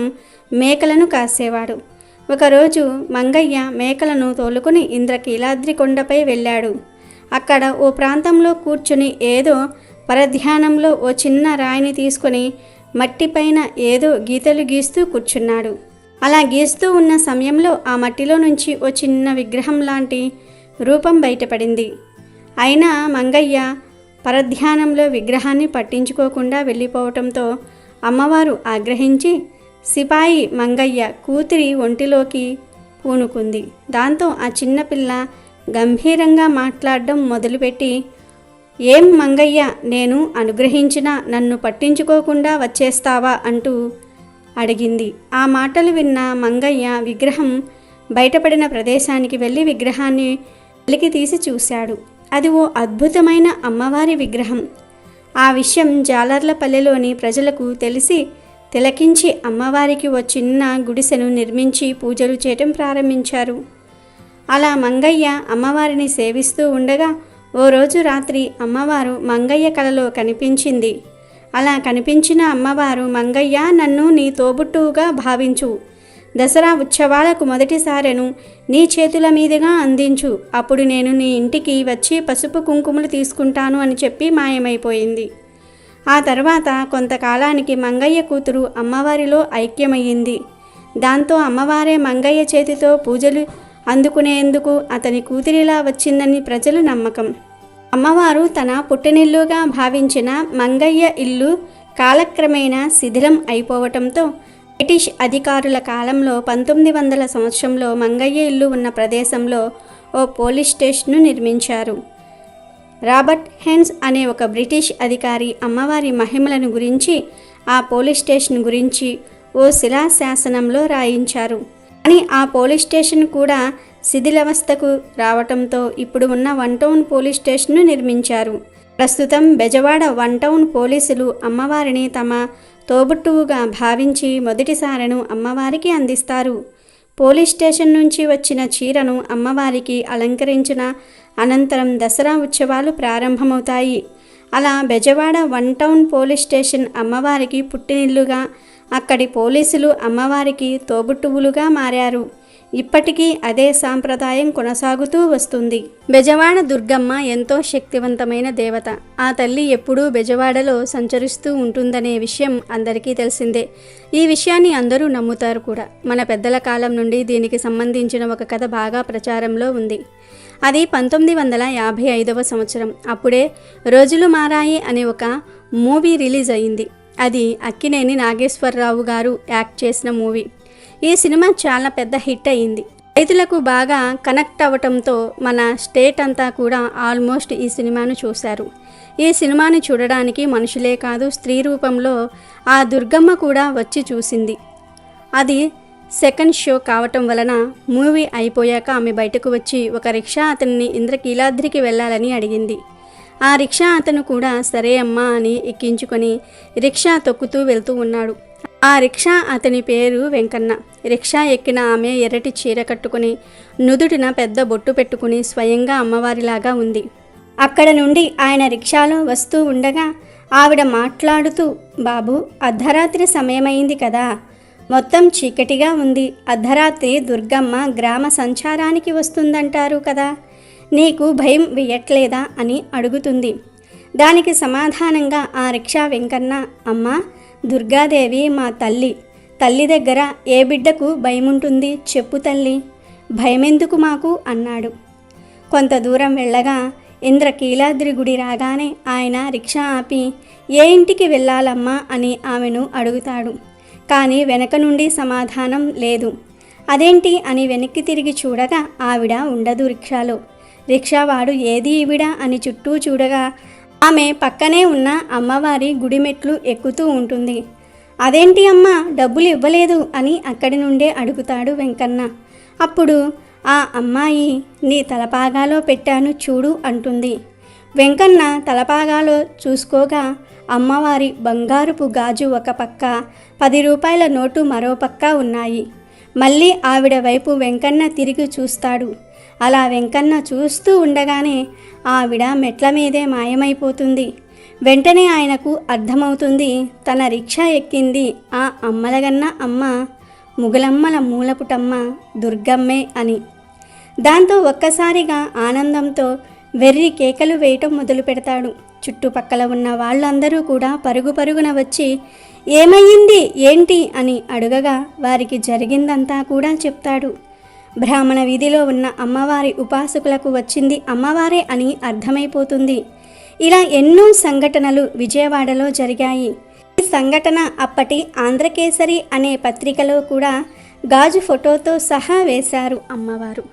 మేకలను కాసేవాడు. ఒకరోజు మంగయ్య మేకలను తోలుకుని ఇంద్రకీలాద్రి కొండపై వెళ్ళాడు. అక్కడ ఓ ప్రాంతంలో కూర్చుని ఏదో పరధ్యానంలో ఓ చిన్న రాయిని తీసుకొని మట్టిపైన ఏదో గీతలు గీస్తూ కూర్చున్నాడు. అలా గీస్తూ ఉన్న సమయంలో ఆ మట్టిలో నుంచి ఓ చిన్న విగ్రహం లాంటి రూపం బయటపడింది. అయినా మంగయ్య పరధ్యానంలో విగ్రహాన్ని పట్టించుకోకుండా వెళ్ళిపోవటంతో అమ్మవారు ఆగ్రహించి సిపాయి మంగయ్య కూతురి ఒంటిలోకి పూనుకుంది. దాంతో ఆ చిన్నపిల్ల గంభీరంగా మాట్లాడడం మొదలుపెట్టి, "ఏం మంగయ్య, నేను అనుగ్రహించినా నన్ను పట్టించుకోకుండా వచ్చేస్తావా?" అంటూ అడిగింది. ఆ మాటలు విన్న మంగయ్య విగ్రహం బయటపడిన ప్రదేశానికి వెళ్ళి విగ్రహాన్ని వెలికి తీసి చూశాడు. అది ఓ అద్భుతమైన అమ్మవారి విగ్రహం. ఆ విషయం జాలర్లపల్లెలోని ప్రజలకు తెలిసి తిలకించి అమ్మవారికి ఓ చిన్న గుడిసెను నిర్మించి పూజలు చేయటం ప్రారంభించారు. అలా మంగయ్య అమ్మవారిని సేవిస్తూ ఉండగా ఓ రోజు రాత్రి అమ్మవారు మంగయ్య కలలో కనిపించింది. అలా కనిపించిన అమ్మవారు, "మంగయ్య, నన్ను నీ తోబుట్టువుగా భావించు. దసరా ఉత్సవాలకు మొదటిసారెను నీ చేతుల మీదుగా అందించు. అప్పుడు నేను నీ ఇంటికి వచ్చి పసుపు కుంకుమలు తీసుకుంటాను" అని చెప్పి మాయమైపోయింది. ఆ తర్వాత కొంతకాలానికి మంగయ్య కూతురు అమ్మవారిలో ఐక్యమయ్యింది. దాంతో అమ్మవారే మంగయ్య చేతితో పూజలు అందుకునేందుకు అతని కూతురిలా వచ్చిందని ప్రజల నమ్మకం. అమ్మవారు తన పుట్టినిల్లుగా భావించిన మంగయ్య ఇల్లు కాలక్రమేణా శిథిలం అయిపోవటంతో బ్రిటిష్ అధికారుల కాలంలో 1900 సంవత్సరంలో మంగయ్య ఇల్లు ఉన్న ప్రదేశంలో ఓ పోలీస్ స్టేషన్ను నిర్మించారు. రాబర్ట్ హెన్స్ అనే ఒక బ్రిటిష్ అధికారి అమ్మవారి మహిమలను గురించి, ఆ పోలీస్ స్టేషన్ గురించి ఓ శిలాశాసనంలో రాయించారు. కానీ ఆ పోలీస్ స్టేషన్ కూడా శిథిలావస్థకు రావటంతో ఇప్పుడు ఉన్న వన్ టౌన్ పోలీస్ స్టేషన్ను నిర్మించారు. ప్రస్తుతం బెజవాడ వన్ టౌన్ పోలీసులు అమ్మవారిని తమ తోబుట్టువుగా భావించి మొదటిసారెను అమ్మవారికి అందిస్తారు. పోలీస్ స్టేషన్ నుంచి వచ్చిన చీరను అమ్మవారికి అలంకరించిన అనంతరం దసరా ఉత్సవాలు ప్రారంభమవుతాయి. అలా బెజవాడ 1 టౌన్ పోలీస్ స్టేషన్ అమ్మవారికి పుట్టినిల్లుగా, అక్కడి పోలీసులు అమ్మవారికి తోబుట్టువులుగా మారారు. ఇప్పటికీ అదే సాంప్రదాయం కొనసాగుతూ వస్తుంది. బెజవాడ దుర్గమ్మ ఎంతో శక్తివంతమైన దేవత. ఆ తల్లి ఎప్పుడూ బెజవాడలో సంచరిస్తూ ఉంటుందనే విషయం అందరికీ తెలిసిందే. ఈ విషయాన్ని అందరూ నమ్ముతారు కూడా. మన పెద్దల కాలం నుండి దీనికి సంబంధించిన ఒక కథ బాగా ప్రచారంలో ఉంది. అది 1955వ సంవత్సరం. అప్పుడే రోజులు మారాయి అనే ఒక మూవీ రిలీజ్ అయింది. అది అక్కినేని నాగేశ్వరరావు గారు యాక్ట్ చేసిన మూవీ. ఈ సినిమా చాలా పెద్ద హిట్ అయింది. రైతులకు బాగా కనెక్ట్ అవ్వటంతో మన స్టేట్ అంతా కూడా ఆల్మోస్ట్ ఈ సినిమాను చూశారు. ఈ సినిమాను చూడడానికి మనుషులే కాదు, స్త్రీ రూపంలో ఆ దుర్గమ్మ కూడా వచ్చి చూసింది. అది సెకండ్ షో కావటం వలన మూవీ అయిపోయాక ఆమె బయటకు వచ్చి ఒక రిక్షా అతన్ని ఇంద్రకీలాద్రికి వెళ్ళాలని అడిగింది. ఆ రిక్షా అతను కూడా సరే అమ్మా అని ఎక్కించుకొని రిక్షా తొక్కుతూ వెళ్తూ ఉన్నాడు. ఆ రిక్షా అతని పేరు వెంకన్న. రిక్షా ఎక్కిన ఆమె ఎర్రటి చీర కట్టుకుని నుదుటిన పెద్ద బొట్టు పెట్టుకుని స్వయంగా అమ్మవారిలాగా ఉంది. అక్కడ నుండి ఆయన రిక్షాలో వస్తూ ఉండగా ఆవిడ మాట్లాడుతూ, బాబు అర్ధరాత్రి సమయమైంది కదా, మొత్తం చీకటిగా ఉంది. అర్ధరాత్రి దుర్గమ్మ గ్రామ సంచారానికి వస్తుందంటారు కదా, నీకు భయం వేయట్లేదా అని అడుగుతుంది. దానికి సమాధానంగా ఆ రిక్షా వెంకన్న, అమ్మా దుర్గాదేవి మా తల్లి దగ్గర ఏ బిడ్డకు భయముంటుంది చెప్పు తల్లి, భయమెందుకు మాకు అన్నాడు. కొంత దూరం వెళ్ళగా ఇంద్రకీలాద్రి గుడి రాగానే ఆయన రిక్షా ఆపి ఏ ఇంటికి వెళ్ళాలమ్మా అని ఆమెను అడుగుతాడు. కానీ వెనక నుండి సమాధానం లేదు. అదేంటి అని వెనక్కి తిరిగి చూడగా ఆవిడ ఉండదు రిక్షాలో. రిక్షావాడు ఏది ఈవిడ అని చుట్టూ చూడగా ఆమె పక్కనే ఉన్న అమ్మవారి గుడి మెట్లు ఎక్కుతూ ఉంటుంది. అదేంటి అమ్మ డబ్బులు ఇవ్వలేదు అని అక్కడి నుండే అడుగుతాడు వెంకన్న. అప్పుడు ఆ అమ్మాయి నీ తలపాగాలో పెట్టాను చూడు అంటుంది. వెంకన్న తలపాగాలో చూసుకోగా అమ్మవారి బంగారుపు గాజు ఒక పక్క, 10 రూపాయల నోటు మరో పక్క ఉన్నాయి. మళ్ళీ ఆవిడ వైపు వెంకన్న తిరిగి చూస్తాడు. అలా వెంకన్న చూస్తూ ఉండగానే ఆవిడ మెట్ల మీదే మాయమైపోతుంది. వెంటనే ఆయనకు అర్థమవుతుంది తన రిక్షా ఎక్కింది ఆ అమ్మలగన్న అమ్మ, ముగలమ్మల మూలపుటమ్మ దుర్గమ్మే అని. దాంతో ఒక్కసారిగా ఆనందంతో వెర్రి కేకలు వేయటం మొదలు పెడతాడు. చుట్టుపక్కల ఉన్న వాళ్ళందరూ కూడా పరుగు పరుగున వచ్చి ఏమయ్యింది ఏంటి అని అడుగగా వారికి జరిగిందంతా కూడా చెప్తాడు. బ్రాహ్మణ వీధిలో ఉన్న అమ్మవారి ఉపాసకులకు వచ్చింది అమ్మవారే అని అర్థమైపోతుంది. ఇలా ఎన్నో సంఘటనలు విజయవాడలో జరిగాయి. ఈ సంఘటన అప్పటి ఆంధ్రకేసరి అనే పత్రికలో కూడా గాజు ఫోటోతో సహా వేశారు అమ్మవారు.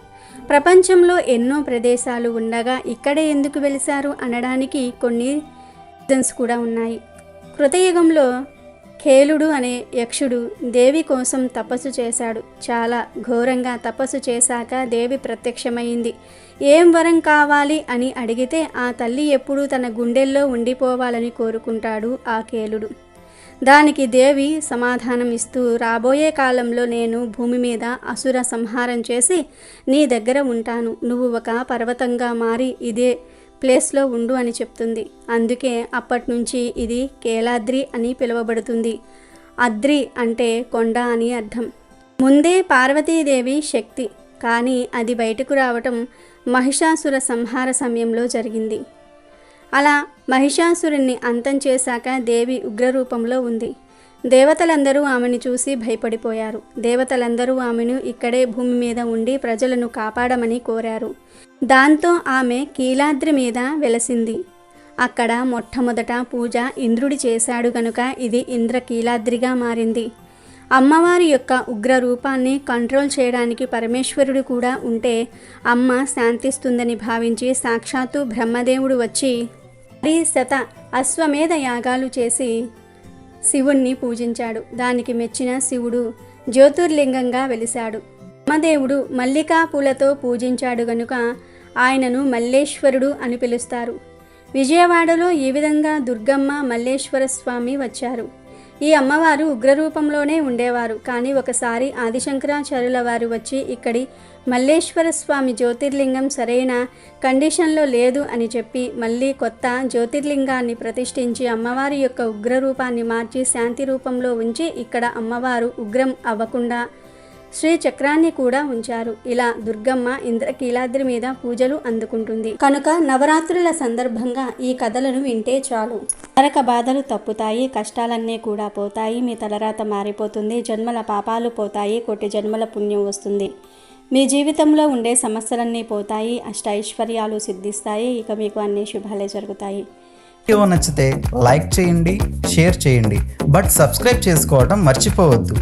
ప్రపంచంలో ఎన్నో ప్రదేశాలు ఉండగా ఇక్కడే ఎందుకు వెలిశారు అనడానికి కొన్ని రీజన్స్ కూడా ఉన్నాయి. కృతయుగంలో కేలుడు అనే యక్షుడు దేవి కోసం తపస్సు చేశాడు. చాలా ఘోరంగా తపస్సు చేశాక దేవి ప్రత్యక్షమైంది. ఏం వరం కావాలి అని అడిగితే ఆ తల్లి ఎప్పుడూ తన గుండెల్లో ఉండిపోవాలని కోరుకుంటాడు ఆ కేలుడు. దానికి దేవి సమాధానం ఇస్తూ రాబోయే కాలంలో నేను భూమి మీద అసుర సంహారం చేసి నీ దగ్గర ఉంటాను, నువ్వు ఒక పర్వతంగా మారి ఇదే ప్లేస్లో ఉండు అని చెప్తుంది. అందుకే అప్పటి నుంచి ఇది కేలాద్రి అని పిలువబడుతుంది. అద్రి అంటే కొండ అని అర్థం. ముందే పార్వతీదేవి శక్తి, కానీ అది బయటకు రావటం మహిషాసుర సంహార సమయంలో జరిగింది. అలా మహిషాసురుణ్ణి అంతం చేశాక దేవి ఉగ్రరూపంలో ఉంది. దేవతలందరూ ఆమెను చూసి భయపడిపోయారు. దేవతలందరూ ఆమెను ఇక్కడే భూమి మీద ఉండి ప్రజలను కాపాడమని కోరారు. దాంతో ఆమె కీలాద్రి మీద వెలసింది. అక్కడ మొట్టమొదట పూజ ఇంద్రుడి చేశాడు కనుక ఇది ఇంద్రకీలాద్రిగా మారింది. అమ్మవారి యొక్క ఉగ్ర రూపాన్ని కంట్రోల్ చేయడానికి పరమేశ్వరుడు కూడా ఉంటే అమ్మ శాంతిస్తుందని భావించి సాక్షాత్తు బ్రహ్మదేవుడు వచ్చి 10 అశ్వమేధ యాగాలు చేసి శివుణ్ణి పూజించాడు. దానికి మెచ్చిన శివుడు జ్యోతిర్లింగంగా వెలిశాడు. బ్రహ్మదేవుడు మల్లికా పూలతో పూజించాడు గనుక ఆయనను మల్లేశ్వరుడు అని పిలుస్తారు. విజయవాడలో ఈ విధంగా దుర్గమ్మ మల్లేశ్వర స్వామి వచ్చారు. ఈ అమ్మవారు ఉగ్రరూపంలోనే ఉండేవారు. కానీ ఒకసారి ఆదిశంకరాచార్యుల వారు వచ్చి ఇక్కడి మల్లేశ్వర స్వామి జ్యోతిర్లింగం సరైన కండిషన్లో లేదు అని చెప్పి మళ్ళీ కొత్త జ్యోతిర్లింగాన్ని ప్రతిష్ఠించి అమ్మవారి యొక్క ఉగ్రరూపాన్ని మార్చి శాంతి రూపంలో ఉంచి ఇక్కడ అమ్మవారు ఉగ్రం అవ్వకుండా శ్రీ చక్రాన్ని కూడా ఉంచారు. ఇలా దుర్గమ్మ ఇంద్రకీలాద్రి మీద పూజలు అందుకుంటుంది. కనుక నవరాత్రుల సందర్భంగా ఈ కథలను వింటే చాలు, నరక బాధలు తప్పుతాయి, కష్టాలన్నీ కూడా పోతాయి, మీ తలరాత మారిపోతుంది, జన్మల పాపాలు పోతాయి, కోటి జన్మల పుణ్యం వస్తుంది, మీ జీవితంలో ఉండే సమస్యలన్నీ పోతాయి, అష్టైశ్వర్యాలు సిద్ధిస్తాయి, ఇక మీకు అన్ని శుభాలే జరుగుతాయి. వీడియో నచ్చితే లైక్ చేయండి, షేర్ చేయండి, బట్ సబ్స్క్రైబ్ చేసుకోవడం మర్చిపోవద్దు.